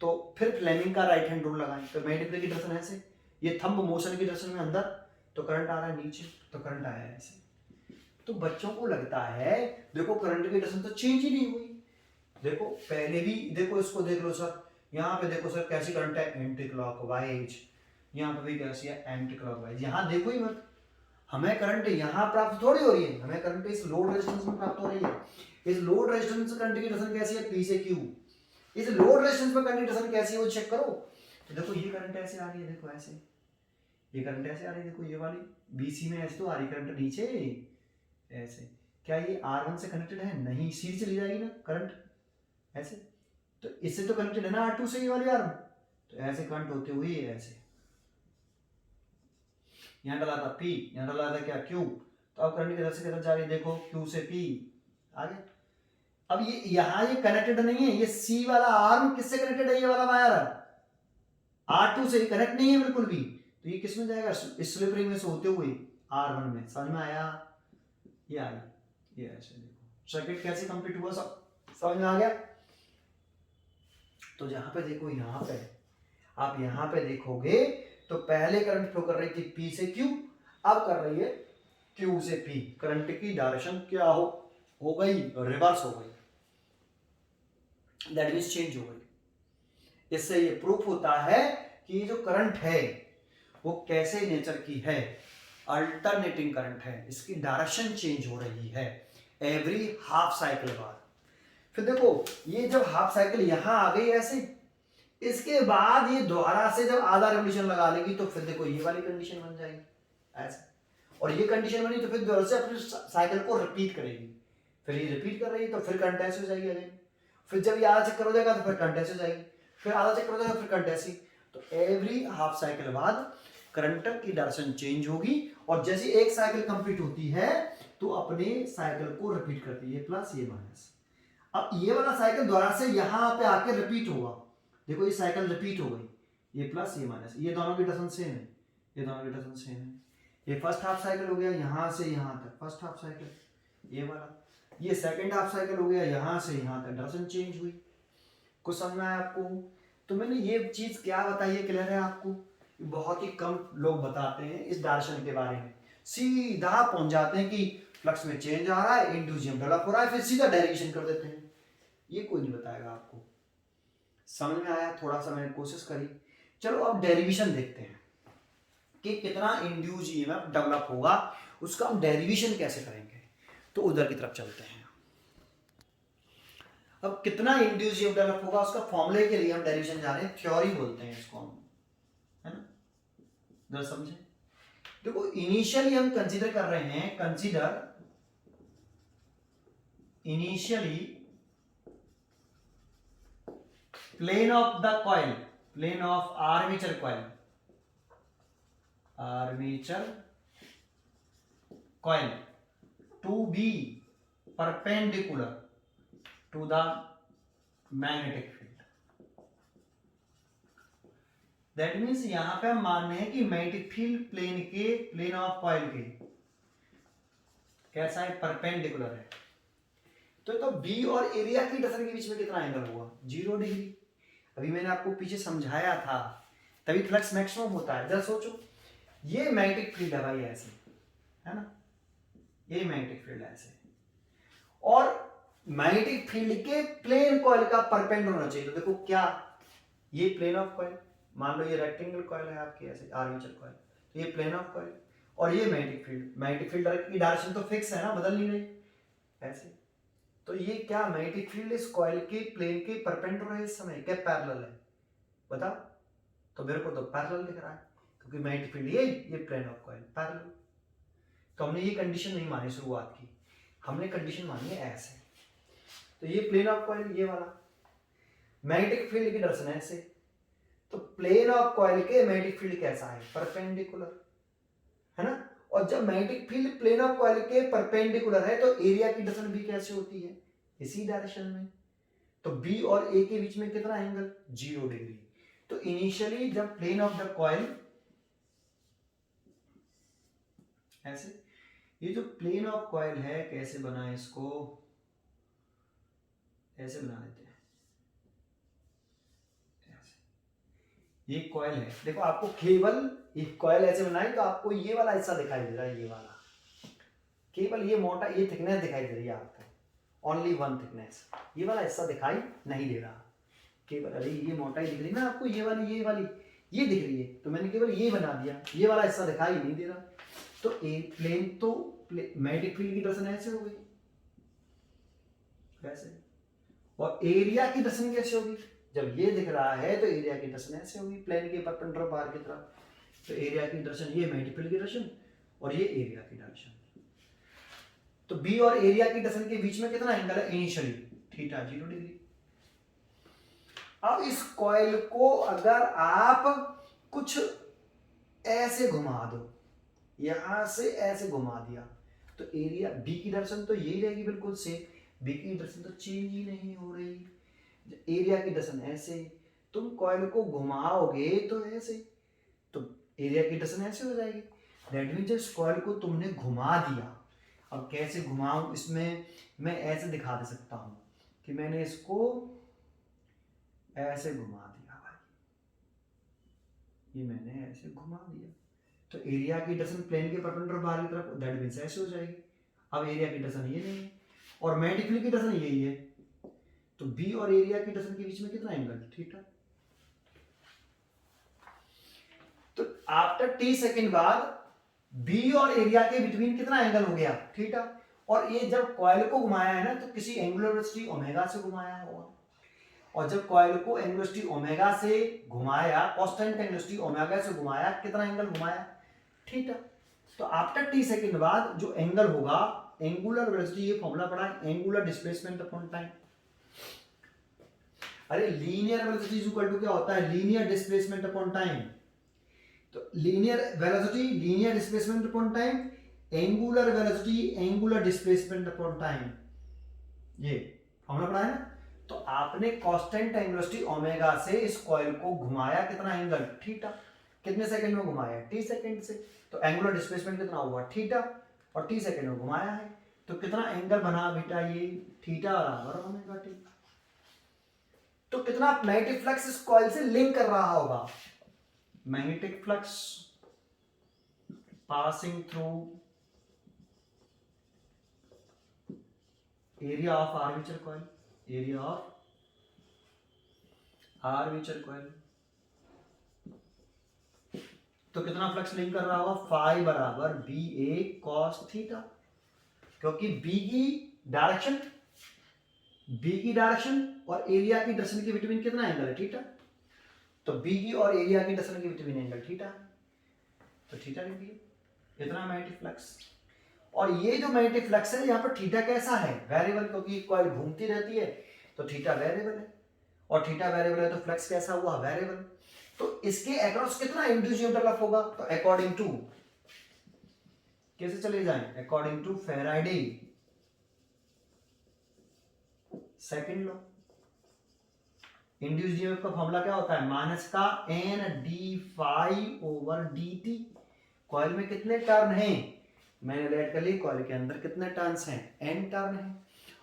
तो फिर फ्लेमिंग का राइट हैंड रूल लगाएं, तो मैग्नेटिक फील्ड की डायरेक्शन ऐसे, ये थंब मोशन की डायरेक्शन में अंदर, तो करंट आ रहा है नीचे, तो करंट आया है ऐसे। तो बच्चों को लगता है देखो करंट की डायरेक्शन तो चेंज ही नहीं हुई, देखो पहले भी देखो, इसको देख लो सर, यहाँ पे देखो सर कैसी करंट है? Anti clockwise. यहाँ पे भी कैसी है? Anti clockwise. यहाँ देखो ही मत, हमें करंट यहाँ प्राप्त थोड़ी हो रही है, हमें करंट इस लोड रेजिस्टेंस में प्राप्त हो रही है। इस लोड रेजिस्टेंस करंट की डायरेक्शन कैसी है? पी से क्यू। इस लोड रेजिस्टेंस में करंट की डायरेक्शन कैसी है वो चेक करो। तो देखो ये करंट ऐसे आ रही है, देखो ऐसे, ये करंट ऐसे आ रही है, देखो ये वाली बीसी में ऐसे तो आ रही करंट नीचे ऐसे। क्या ये R1 से कनेक्टेड है? नहीं, सीधी चली जाएगी ना करंट ऐसे, तो इससे तो कनेक्टेड है ना R2 से, ये वाली R1, तो ऐसे करंट होते हुए ऐसे, यहाँ डाला था P, यहाँ डाला था क्या Q, तो अब करंट किधर से किधर जा रही है? देखो Q से P आगे। अब ये यहाँ ये कनेक्टेड नहीं है, ये C वाला आर्म किससे कनेक्टेड है? ये वाला वायर R2 से कनेक्ट नहीं है बिल्कुल भी, तो ये किस में जाएगा? इस स्लिप रिंग में से होते हुए R1 में। समझ में आया? ये आई, ये ऐसे देखो सर्किट कैसे कंप्लीट हुआ, सब समझ में आ गया। तो जहां पे देखो, यहाँ पे आप यहाँ पे देखोगे तो पहले करंट फ्लो कर रही थी P से Q, अब कर रही है Q से P। करंट की डायरेक्शन क्या हो गई? रिवर्स हो गई, दैट मींस चेंज हो गई। इससे ये प्रूफ होता है कि जो करंट है वो कैसे नेचर की है, अल्टरनेटिंग करंट है, इसकी डायरेक्शन चेंज हो रही है एवरी हाफ साइकिल बाद। फिर देखो ये जब हाफ साइकिल यहां आ गई ऐसे, इसके बाद ये दोबारा से जब आधा रेवोल्यूशन लगा लेगी तो फिर देखो ये वाली कंडीशन बन जाएगी ऐसे, और ये कंडीशन बनी तो फिर दोबारा से अपने साइकिल को रिपीट करेगी, फिर ये रिपीट कर रही है तो फिर करंट ऐसे हो जाएगी अगेन, फिर जब ये आधा चक्कर हो जाएगा तो फिर करंट ऐसे हो जाएगी, फिर आधा चक्कर हो जाएगा फिर करंट ऐसे। तो एवरी हाफ साइकिल बाद करंट की डायरेक्शन चेंज होगी, और जैसे एक साइकिल कंप्लीट होती है तो अपने साइकिल को रिपीट करती है, प्लस ये माइनस। अब ये वाला साइकिल दोबारा से यहाँ पे आके रिपीट होगा, देखो ये साइकिल रिपीट हो गई, ये प्लस ये माइनस, ये दोनों की डायरेक्शन सेम है, ये दोनों की डायरेक्शन सेम है। ये फर्स्ट हाफ साइकिल हो गया यहाँ से यहाँ तक फर्स्ट हाफ साइकिल, ये वाला, ये सेकंड हाफ साइकिल हो गया यहाँ से यहाँ तक, डायरेक्शन चेंज हुई। कुछ समझ में आया आपको? तो मैंने ये चीज क्या बताई है, क्लियर है आपको? बहुत ही कम लोग बताते हैं इस डायरेक्शन के बारे में, सीधा पहुंच जाते हैं कि फ्लक्स में चेंज आ रहा है, इंड्यूस डेवलप हो रहा है, फिर सीधा डेरिवेशन कर देते हैं। ये कोई नहीं बताएगा आपको। समझ में आया? थोड़ा सा मैंने कोशिश करी। चलो अब डेरिवेशन देखते हैं कि कितना इंड्यूस ईएमएफ डेवलप होगा, उसका हम डेरिवेशन कैसे करेंगे। तो उधर की तरफ चलते हैं। अब कितना इंड्यूस ईएमएफ डेवलप होगा उसका फॉर्मूले के लिए हम डेरिवेशन जा रहे हैं, थ्योरी बोलते हैं इसको हम, है ना? जरा समझे। देखो इनिशियली हम कंसीडर कर रहे हैं, consider initially plane of the coil, plane of armature coil, armature coil to be perpendicular to the magnetic field. That means यहां पे हम मान रहे हैं कि मैग्नेटिक फील्ड प्लेन के, प्लेन ऑफ कॉइल के कैसा है, परपेंडिकुलर है। तो बी और एरिया की डायरेक्शन के बीच में कितना एंगल हुआ, 0 डिग्री। अभी मैंने आपको पीछे समझाया था, तभी फ्लक्स मैक्सिमम होता है। जरा सोचो, ये मैग्नेटिक फील्ड है भाई ऐसे, है ना, ये मैग्नेटिक फील्ड है ऐसे, और मैग्नेटिक फील्ड के प्लेन कॉइल का परपेंडिकुलर होना चाहिए। तो देखो क्या, ये प्लेन ऑफ कॉइल, मान लो ये रेक्टेंगल कॉइल है आपकी ऐसे आर्मेचर कॉइल, तो ये प्लेन ऑफ कॉइल, और ये मैग्नेटिक फील्ड, मैग्नेटिक फील्ड की डायरेक्शन तो फिक्स है ना, बदल नहीं रही ऐसे। तो ये क्या, मैग्नेटिक फील्ड इस कॉइल के प्लेन के परपेंडिकुलर है इस समय, क्या पैरेलल है, बताओ? तो मेरे को तो पैरेलल दिख रहा है, क्योंकि मैग्नेटिक फील्ड ये प्लेन ऑफ कॉइल पैरेलल। तो हमने ये कंडीशन नहीं मानी शुरुआत की, हमने कंडीशन मानी है ऐसे। तो ये प्लेन ऑफ कॉइल, ये वाला मैग्नेटिक फील्ड की डायरेक्शन है ऐसे, तो प्लेन ऑफ कॉइल के मैग्नेटिक फील्ड कैसा है, परपेंडिकुलर, है ना। और जब magnetic field plane of coil के परपेंडिकुलर है तो एरिया की डायरेक्शन भी कैसे होती है, इसी डायरेक्शन में। तो बी और ए के बीच में कितना एंगल, 0 डिग्री। तो इनिशियली जब प्लेन ऑफ द कॉइल ऐसे, ये जो प्लेन ऑफ कॉइल है कैसे बना है, इसको ऐसे बना लेते हैं, ये कॉइल है। देखो आपको केवल ये कॉइल ऐसे बनाई तो आपको ये वाला हिस्सा दिखाई दे रहा है, ये वाला, केवल ये मोटा, ये थिकनेस दिखाई दे रही है आपको, ओनली वन थिकनेस, ये वाला हिस्सा दिखाई नहीं दे रहा, केवल अरे ये मोटाई दिख रही ना आपको, ये वाली ये दिख रही है, तो मैंने केवल ये बना दिया, ये वाला हिस्सा दिखाई नहीं दे रहा। तो प्लेन तो मैग्नेटिक फील्ड की डायरेक्शन ऐसे हो गई वैसे, और एरिया की डायरेक्शन कैसे होगी, जब ये दिख रहा है तो एरिया की डायरेक्शन ऐसे होगी, प्लेन के परपेंडिकुलर बाहर की तरफ। तो एरिया की डायरेक्शन ये मैग्नेटिक फील्ड की डायरेक्शन, और ये एरिया की डायरेक्शन। तो बी और एरिया की डायरेक्शन के बीच में कितना एंगल है इनिशियली, थीटा, 0 डिग्री। अब इस कॉइल को अगर आप कुछ ऐसे घुमा दो, यहां से ऐसे घुमा दिया, तो एरिया बी की डायरेक्शन तो यही रहेगी बिल्कुल सेम, बी की डायरेक्शन तो चेंज ही नहीं हो रही। एरिया की डायरेक्शन ऐसे, तुम कॉइल को घुमाओगे तो ऐसे, तो एरिया की डायरेक्शन ऐसे हो जाएगी। दैट मींस इस कॉइल को तुमने घुमा दिया। अब कैसे घुमाऊं, इसमें मैं ऐसे दिखा दे सकता हूं कि मैंने इसको ऐसे घुमा दिया भाई, ये मैंने ऐसे घुमा दिया, तो एरिया की डायरेक्शन प्लेन के परपेंडिकुलर बाहर की तरफ, दैट मींस ऐसे हो जाएगी। अब एरिया की डायरेक्शन ये नहीं है, और मैग्नेटिक फील्ड की डायरेक्शन यही है, तो बी और एरिया की डायरेक्शन के बीच में कितना एंगल, थीटा। तो आफ्टर टी सेकंड बाद बी और एरिया के बिटवीन कितना एंगल हो गया, थीटा। और ये जब कॉइल को घुमाया है ना, तो किसी एंगुलर वेलोसिटी ओमेगा से घुमाया होगा। और जब कॉइल को एंगुलर वेलोसिटी ओमेगा से घुमाया, कांस्टेंट एंगुलर वेलोसिटी ओमेगा से घुमाया, कितना एंगल घुमाया, थीटा। तो आफ्टर टी सेकंड बाद जो एंगल होगा, एंगुलर वेलोसिटी, ये फॉर्मूला पढ़ा है, एंगुलर डिस्प्लेसमेंट अपॉन टाइम। अरे linear velocity is equal to क्या होता है, लीनियर डिस्प्लेसमेंट अपॉन टाइम। तो linear velocity linear displacement upon time, angular velocity angular displacement upon time, ये फॉर्मूला पढ़ा है ना। तो आपने कांस्टेंट एंगुलर वेलोसिटी ओमेगा से इस कॉइल को घुमाया, कितना एंगल, थीटा। कितने सेकंड में घुमाया, टी सेकंड से। तो एंगुलर डिस्प्लेसमेंट कितना हुआ, थीटा, और टी सेकंड में घुमाया है, तो कितना एंगल बना बेटा, ये थीटा बराबर ओमेगा टी। तो कितना मैग्नेटिक फ्लक्स इस कॉइल से लिंक कर रहा होगा, magnetic flux passing through area of armature coil, area of armature coil. तो कितना फ्लक्स लिंक कर रहा होगा, फाई बराबर बी ए कॉस थीटा, क्योंकि बी की डायरेक्शन और एरिया की डायरेक्शन के बिटवीन कितना एंगल है, थीटा। तो बी की और एरिया की डायरेक्शन के बिटवीन एंगल थीटा, तो थीटा लिख दिया, इतना मैग्नेटिक फ्लक्स। और ये जो मैग्नेटिक फ्लक्स है, यहाँ पर थीटा कैसा है, वेरिएबल, क्योंकि कॉइल घूमती रहती है, तो थीटा वेरिएबल है, और थीटा वेरिएबल है तो फ्लक्स कैसा हुआ, वेरिएबल। तो इसके अक्रॉस कितना इंड्यूस ईएमएफ होगा, तो अकॉर्डिंग टू, कैसे चले जाएं, according to Faraday second law, induced EMF का फॉर्मूला क्या होता है, माइनस का n d phi over d t. Coil में कितने टर्न हैं, मैंने लेट कर ली, कॉइल के अंदर कितने टर्न्स हैं, एन टर्न है,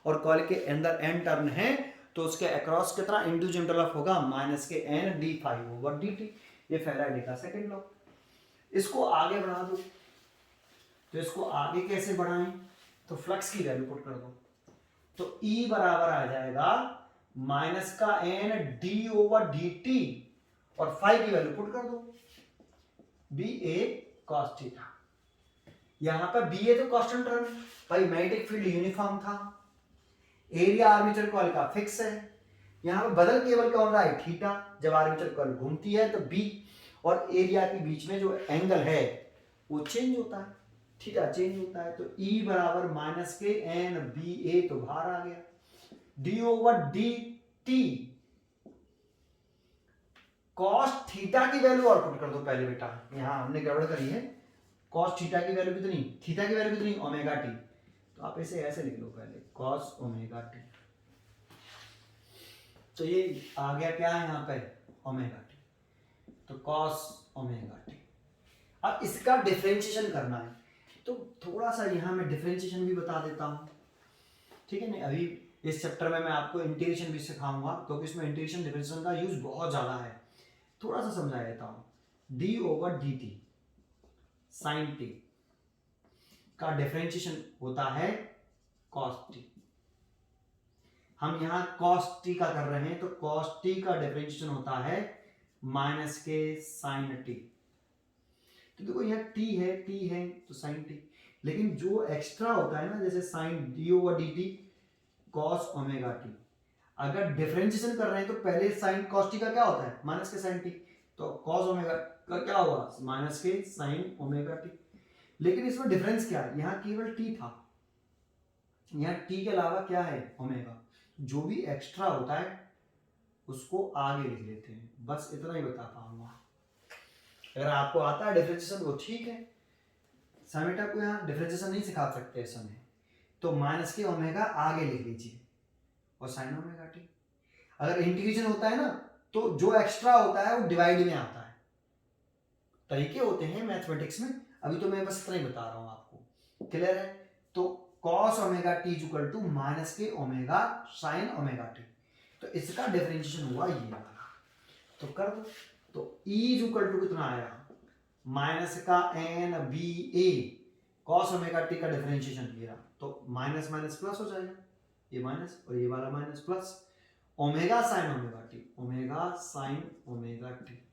और कॉइल के अंदर एन टर्न है, तो उसके अक्रॉस कितना इंड्यूस्ड ईएमएफ होगा, माइनस के n d phi over d t. ये फैराडे का सेकंड लॉ। इसको आगे बढ़ा दो, तो इसको आगे कैसे बढ़ाएं, तो फ्लक्स की वैल्यू पुट कर दो, तो E बराबर आ जाएगा माइनस का n d over d t, और फाई की वैल्यू पुट कर दो, बी ए कॉस थीटा। यहां पर बी ए तो कांस्टेंट टर्म, भाई मैग्नेटिक फील्ड यूनिफॉर्म था, एरिया आर्मेचर कॉइल का फिक्स है, यहां पर बदल केवल कौन रहा है, थीटा। जब आर्मेचर कॉइल घूमती है तो बी और एरिया के बीच में जो एंगल है वो चेंज होता है, थीटा चेंज होता है। तो E बराबर माइनस के एन बी ए, तो बाहर आ गया, D over d t, cos theta की वैल्यू और पुट कर दो पहले बेटा, यहां हमने गड़बड़ करी है, कॉस थीटा की वैल्यू कितनी, थीटा की वैल्यू कितनी, ओमेगा टी। तो आप इसे ऐसे लिख लो पहले, कॉस ओमेगा टी। तो ये आ गया क्या है यहाँ पे, ओमेगा टी, तो कॉस ओमेगा टी। अब इसका डिफरेंशिएशन करना है, तो थोड़ा सा यहाँ मैं डिफरेंशिएशन भी बता देता हूँ, ठीक है ना। अभी इस चैप्टर में मैं आपको इंटीग्रेशन भी सिखाऊंगा, क्योंकि इसमें इंटीग्रेशन डिफरेंशिएशन का यूज बहुत ज्यादा है। थोड़ा सा समझा देता हूँ, d over d t sine t का डिफरेंशिएशन होता है कॉस टी। हम यहाँ कॉस टी का कर रहे हैं, तो कॉस टी का डिफरेंशिएशन होता है माइनस के साइन टी। तो देखो यहाँ टी है तो साइन टी, लेकिन जो एक्स्ट्रा होता है ना, जैसे sine d over d t cos omega t, अगर डिफरेंशिएशन कर रहे हैं तो पहले साइन कॉस टी का क्या होता है, माइनस के साइन टी, तो कॉस ओमेगा का क्या हुआ, माइनस के साइन ओमेगा टी। लेकिन इसमें डिफरेंस क्या है, यहाँ केवल टी था, यहाँ टी के अलावा क्या है, ओमेगा। जो भी एक्स्ट्रा होता है उसको आगे लिख लेते हैं, बस इतना ही बता पाऊंगा। अगर आपको आता है डिफरेंशिएशन वो ठीक है, समेटा को यहाँ डिफरेंशिएशन नहीं सिखा सकते इस समय, तो माइनस के ओमेगा आगे लिख लीजिए और साइन ओमेगा टी। अगर इंटीग्रेशन होता है ना, तो जो एक्स्ट्रा होता है वो डिवाइड में आता है, तरीके होते हैं मैथमेटिक्स में, अभी तो मैं बस इतना ही बता रहा हूँ आपको, क्लियर है। तो cos omega t equal to minus के ओमेगा साइन ओमेगा टी, तो इसका डिफरेंशिएशन हुआ ये वाला, तो कर दो। तो E इक्वल टू कितना आया, माइनस का N B A cos omega T का डिफरेंशिएशन किया, तो माइनस माइनस प्लस हो जाएगा, ये माइनस और ये वाला minus plus, omega sine omega T, omega sine omega T,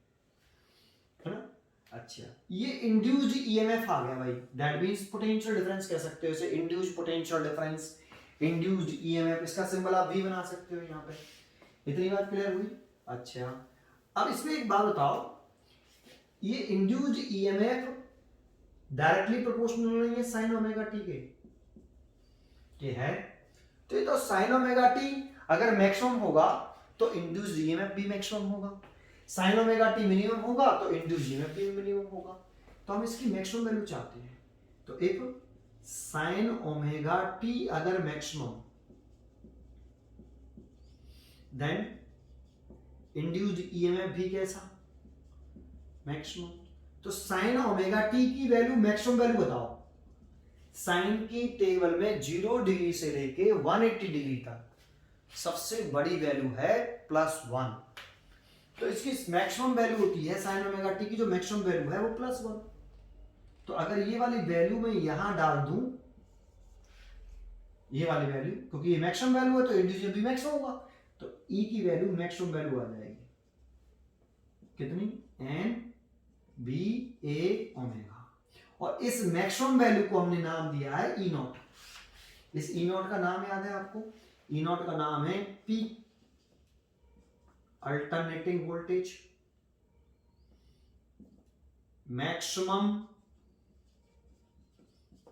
है ना। अच्छा, ये इंड्यूस्ड ईएमएफ आ गया भाई, दैट मींस पोटेंशियल डिफरेंस कह सकते हो इसे, induced potential difference, induced EMF, इसका सिंबल आप V बना सकते हो यहाँ पे, इतनी बात क्लियर हुई। अच्छा, अब इसमें एक बात बताओ, ये इंड्यूस्ड ईएमएफ डायरेक्टली प्रोपोर्शनल नहीं है साइन ओमेगा टी के? ये है, तो ये तो साइन ओमेगा टी अगर मैक्सिमम होगा तो इंड्यूस्ड ईएमएफ भी मैक्सिमम होगा, साइन ओमेगा टी मिनिमम होगा तो इंड्यूस्ड ईएमएफ भी मिनिमम होगा। तो हम इसकी मैक्सिमम वैल्यू चाहते हैं, तो इफ साइन ओमेगा टी अगर मैक्सिमम देन इंड्यूस्ड ईएमएफ भी कैसा? मैक्सिमम। तो साइन ओमेगा टी की वैल्यू मैक्सिमम वैल्यू बताओ। साइन की टेबल में 0 डिग्री से लेके 180 डिग्री तक सबसे बड़ी वैल्यू है +1, तो इसकी मैक्सिमम वैल्यू होती है साइन ओमेगा टी की, जो मैक्सिमम वैल्यू है वो +1। तो अगर ये वाली वैल्यू मैं यहां डाल दूं, ये वाली वैल्यू, क्योंकि ये मैक्सिमम वैल्यू है तो इंडिविजुअल भी मैक्सिमम होगा, तो ई की वैल्यू मैक्सिमम वैल्यू आ जाएगी कितनी? एन बी ए ओमेगा। और इस मैक्सिमम वैल्यू को हमने नाम दिया है ई नॉट। इस ई नॉट का नाम याद है आपको? ई नॉट का नाम है P alternating voltage, maximum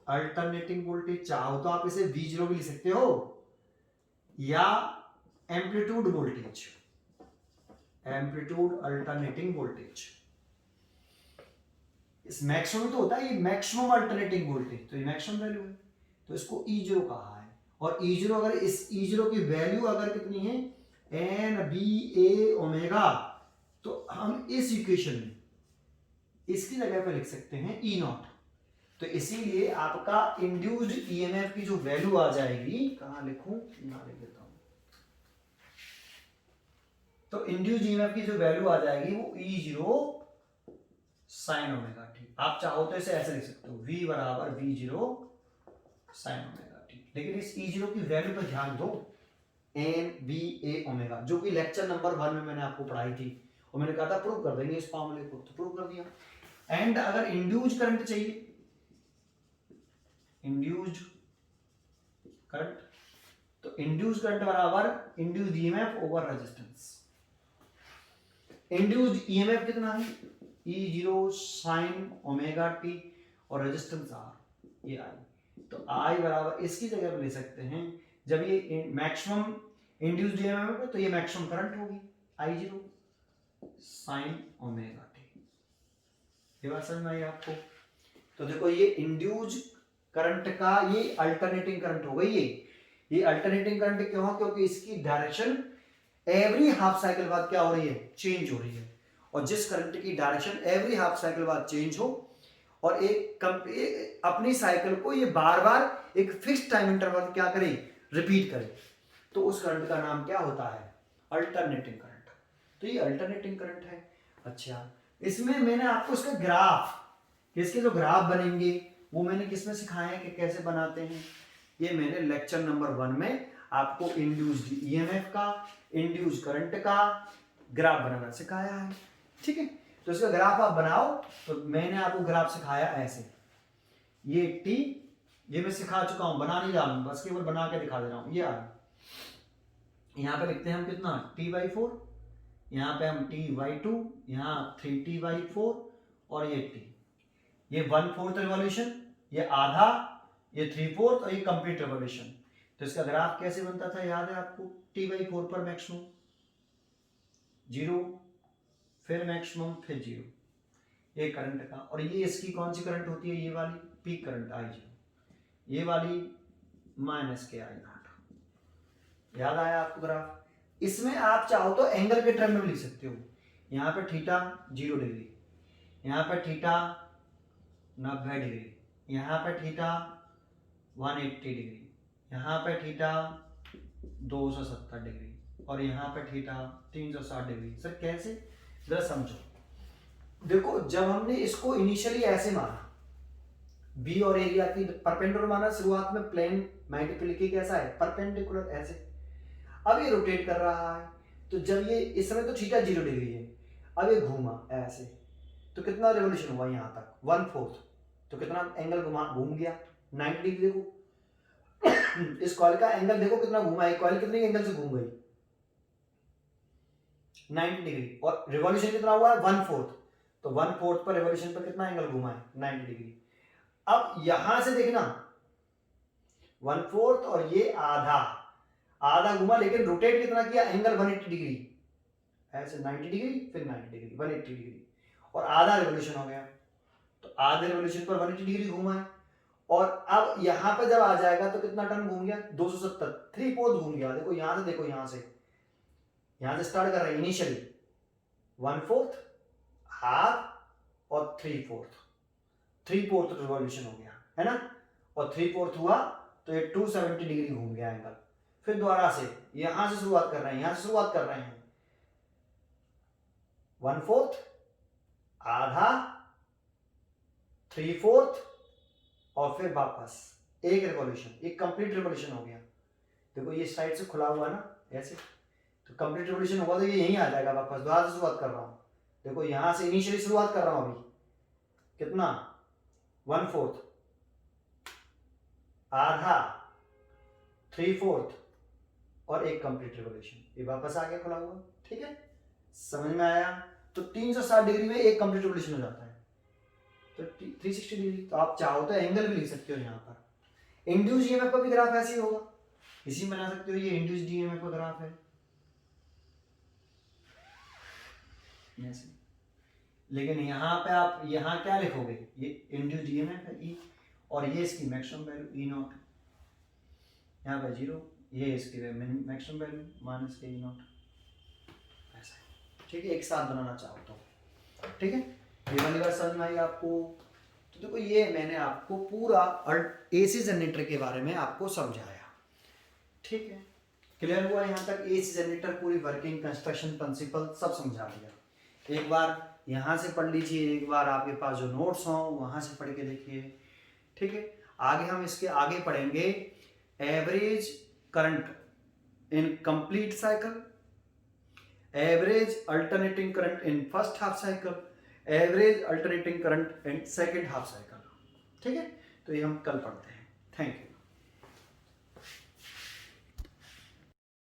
alternating voltage. चाहो तो आप इसे V0 भी लिख सकते हो, या amplitude voltage, amplitude alternating voltage. इस मैक्सिमम तो होता है ये मैक्सिमम अल्टरनेटिंग वोल्टेज, तो ये मैक्सिमम वैल्यू है, तो इसको E0 कहा है। और E0 अगर इस E0 की वैल्यू अगर कितनी है? एन बी ए ओमेगा, तो हम इस इक्वेशन में इसकी जगह पे लिख सकते हैं ई नॉट। तो इसीलिए आपका इंड्यूस्ड ईएमएफ की जो वैल्यू आ जाएगी, कहां लिखूं? यहां लिख देता हूं। तो इंड्यूस्ड ईएमएफ की जो वैल्यू आ जाएगी वो E0 साइन ओमेगा टी। आप चाहो तो इसे ऐसे लिख सकते हो, V बराबर V0 साइन ओमेगा टी। लेकिन इस E0 की वैल्यू पर ध्यान दो, एन बी ए ओमेगा, जो कि लेक्चर नंबर 1 में मैंने आपको पढ़ाई थी, और मैंने कहा था प्रूव कर देंगे इस फॉर्मूले को, तो प्रूव कर दिया। एंड अगर इंड्यूस्ड करंट चाहिए, इंड्यूस्ड करंट, तो इंड्यूस्ड करंट बराबर induced EMF over resistance. Induced EMF कितना है? E0 साइन ओमेगा टी और रेजिस्टेंस R, ये I। तो I बराबर इसकी जगह पे ले सकते हैं, जब ये मैक्सिमम इंड्यूस्ड ईएमएफ है तो ये मैक्सिमम करंट होगी I0 साइन ओमेगा टी। ये बात समझ में आई आपको? तो देखो ये इंड्यूस्ड करंट का ये अल्टरनेटिंग करंट हो गई। ये अल्टरनेटिंग करंट क्यों है? क्योंकि इसकी डायरेक्शन एवरी हाफ साइकिल बाद क्या हो रही है? चेंज हो रही है। और जिस करंट की डायरेक्शन एवरी हाफ साइकिल बाद चेंज हो और एक अपनी साइकिल को ये बार बार एक फिक्स टाइम इंटरवल क्या करे? रिपीट करे, तो उस करंट का नाम क्या होता है? Alternating current. तो ये अल्टरनेटिंग करंट है। अच्छा, इसमें मैंने आपको इसका ग्राफ, इसके जो ग्राफ बनेंगे वो मैंने किसमें सिखाया है कि कैसे बनाते हैं? ये मैंने लेक्चर नंबर 1 में आपको इंड्यूस्ड ईएमएफ का, इंड्यूस्ड करंट का ग्राफ बनाना सिखाया है। ठीक है, तो इसका ग्राफ आप बनाओ। तो मैंने आपको ग्राफ सिखाया ऐसे, ये टी, ये मैं सिखा चुका हूं, बना नहीं रहा हूं, बस केवल बना के दिखा दे रहा हूं। ये आ यहां पे लिखते हैं हम कितना? T/4, यहां पे हम T/2, यहां 3T/4 और ये T, ये 1/4 रिवॉल्यूशन, ये आधा, ये 3/4 और ये कंप्लीट रिवॉल्यूशन। तो इसका ग्राफ कैसे बनता था याद है आपको? T/4 पर मैक्सिमम 0, फिर मैक्सिमम, फिर 0, ये करंट का। और ये इसकी कौन सी करंट होती है? ये वाली पीक करंट I0, ये वाली -kI0। याद आया आपको ग्राफ? इसमें आप चाहो तो एंगल के टर्म में लिख सकते हो। यहाँ पे थीटा 0 डिग्री, यहाँ पे थीटा 90 डिग्री, यहाँ पे थीटा 180 डिग्री, यहाँ पे थीटा 270 डिग्री और यहाँ पे थीटा 360 डिग्री। सर कैसे? जरा समझो। देखो, जब हमने इसको इनिशियली ऐसे माना, बी और एरिया की परपेंडिकुलर माना, शुरुआत में प्लेन मल्टीप्लिके कैसा है? परपेंडिकुलर ऐसे। अब ये रोटेट कर रहा है, तो जब ये इस समय तो थीटा 0 डिग्री है, अब ये घूमा ऐसे, तो कितना रिवॉल्यूशन हुआ? यहाँ तक 1/4, तो कितना एंगल घूम गया? 90 डिग्री। देखो इस कॉइल का एंगल देखो कितना घूमा है, कॉइल कितने एंगल से घूम गई? 90 डिग्री, और रिवॉल्यूशन कितना हुआ है 1/4, तो 1/4 पर रिवॉल्यूशन पर कितना एंगल घुमा है 90 डिग्री। अब यहां से देखना 1/4 और ये आधा, आधा घुमा लेकिन रोटेट कितना किया एंगल 180 डिग्री, ऐसे 90 डिग्री फिर 90 डिग्री 180 डिग्री, और आधा रिवॉल्यूशन हो गया, तो आधे रिवॉल्यूशन पर 180 डिग्री घूमा है। और अब यहां पर जब आ जाएगा तो कितना टर्न घूम गया 270, 3/4 घूम गया। देखो यहां से, देखो यहां से स्टार्ट कर रहे हैं इनिशियली 1/4, हाफ और 3/4 रिवॉल्यूशन हो गया है ना, और 3/4 हुआ तो ये 270 डिग्री घूम गया एंगल। फिर दोबारा से यहां से शुरुआत कर रहे हैं, यहां से शुरुआत कर रहे हैं 1/4, आधा, 3/4 और फिर वापस एक रिवॉल्यूशन, एक कंप्लीट रिवॉल्यूशन हो गया। देखो ये साइड से खुला हुआ ना ऐसे, तो कंप्लीट रिवॉल्यूशन होगा तो ये यहीं आ जाएगा वापस। दोबारा से शुरुआत कर रहा हूं, देखो यहां से इनिशियली शुरुआत कर रहा हूं अभी, कितना 1/4, आधा, 3/4 और एक कंप्लीट रिवॉल्यूशन, ये वापस आ गया खुला हुआ। ठीक है, समझ में आया? तो 360 डिग्री में एक कंप्लीट रिवॉल्यूशन हो जाता है, तो 360 डिग्री। तो आप चाहो तो एंगल भी लिख सकते हो यहाँ पर। इंड्यूस ईएमएफ का भी ग्राफ ऐसे ही होगा, इसी में बना सकते हो, ये इंड्यूस ईएमएफ का ग्राफ है ऐसे। लेकिन यहाँ पे आप यहाँ क्या लिखोगे, ये इंड्यूस ईएमएफ है ई, और ये इसकी मैक्सिमम वैल्यू ई नॉट, यहाँ पे 0, ये इसकी मैक्सिमम वैल्यू माइनस के ई नॉट, ऐसा। ठीक है, एक साथ बनाना चाहो तो। ठीक है, ये वाली बात समझ में आई आपको? तो देखो ये मैंने आपको पूरा एसी जनरेटर के बारे में आपको समझाया। ठीक है, क्लियर हुआ यहाँ तक? एसी जनरेटर पूरी वर्किंग, कंस्ट्रक्शन प्रिंसिपल सब समझा दिया। एक बार यहाँ से पढ़ लीजिए, एक बार आपके पास जो नोट्स हों वहाँ से पढ़ के देखिए। ठीक है, आगे हम इसके आगे पढ़ेंगे average current in complete cycle, average alternating current in first half cycle, average alternating current in second half cycle. ठीक है, तो ये हम कल पढ़ते हैं। Thank you.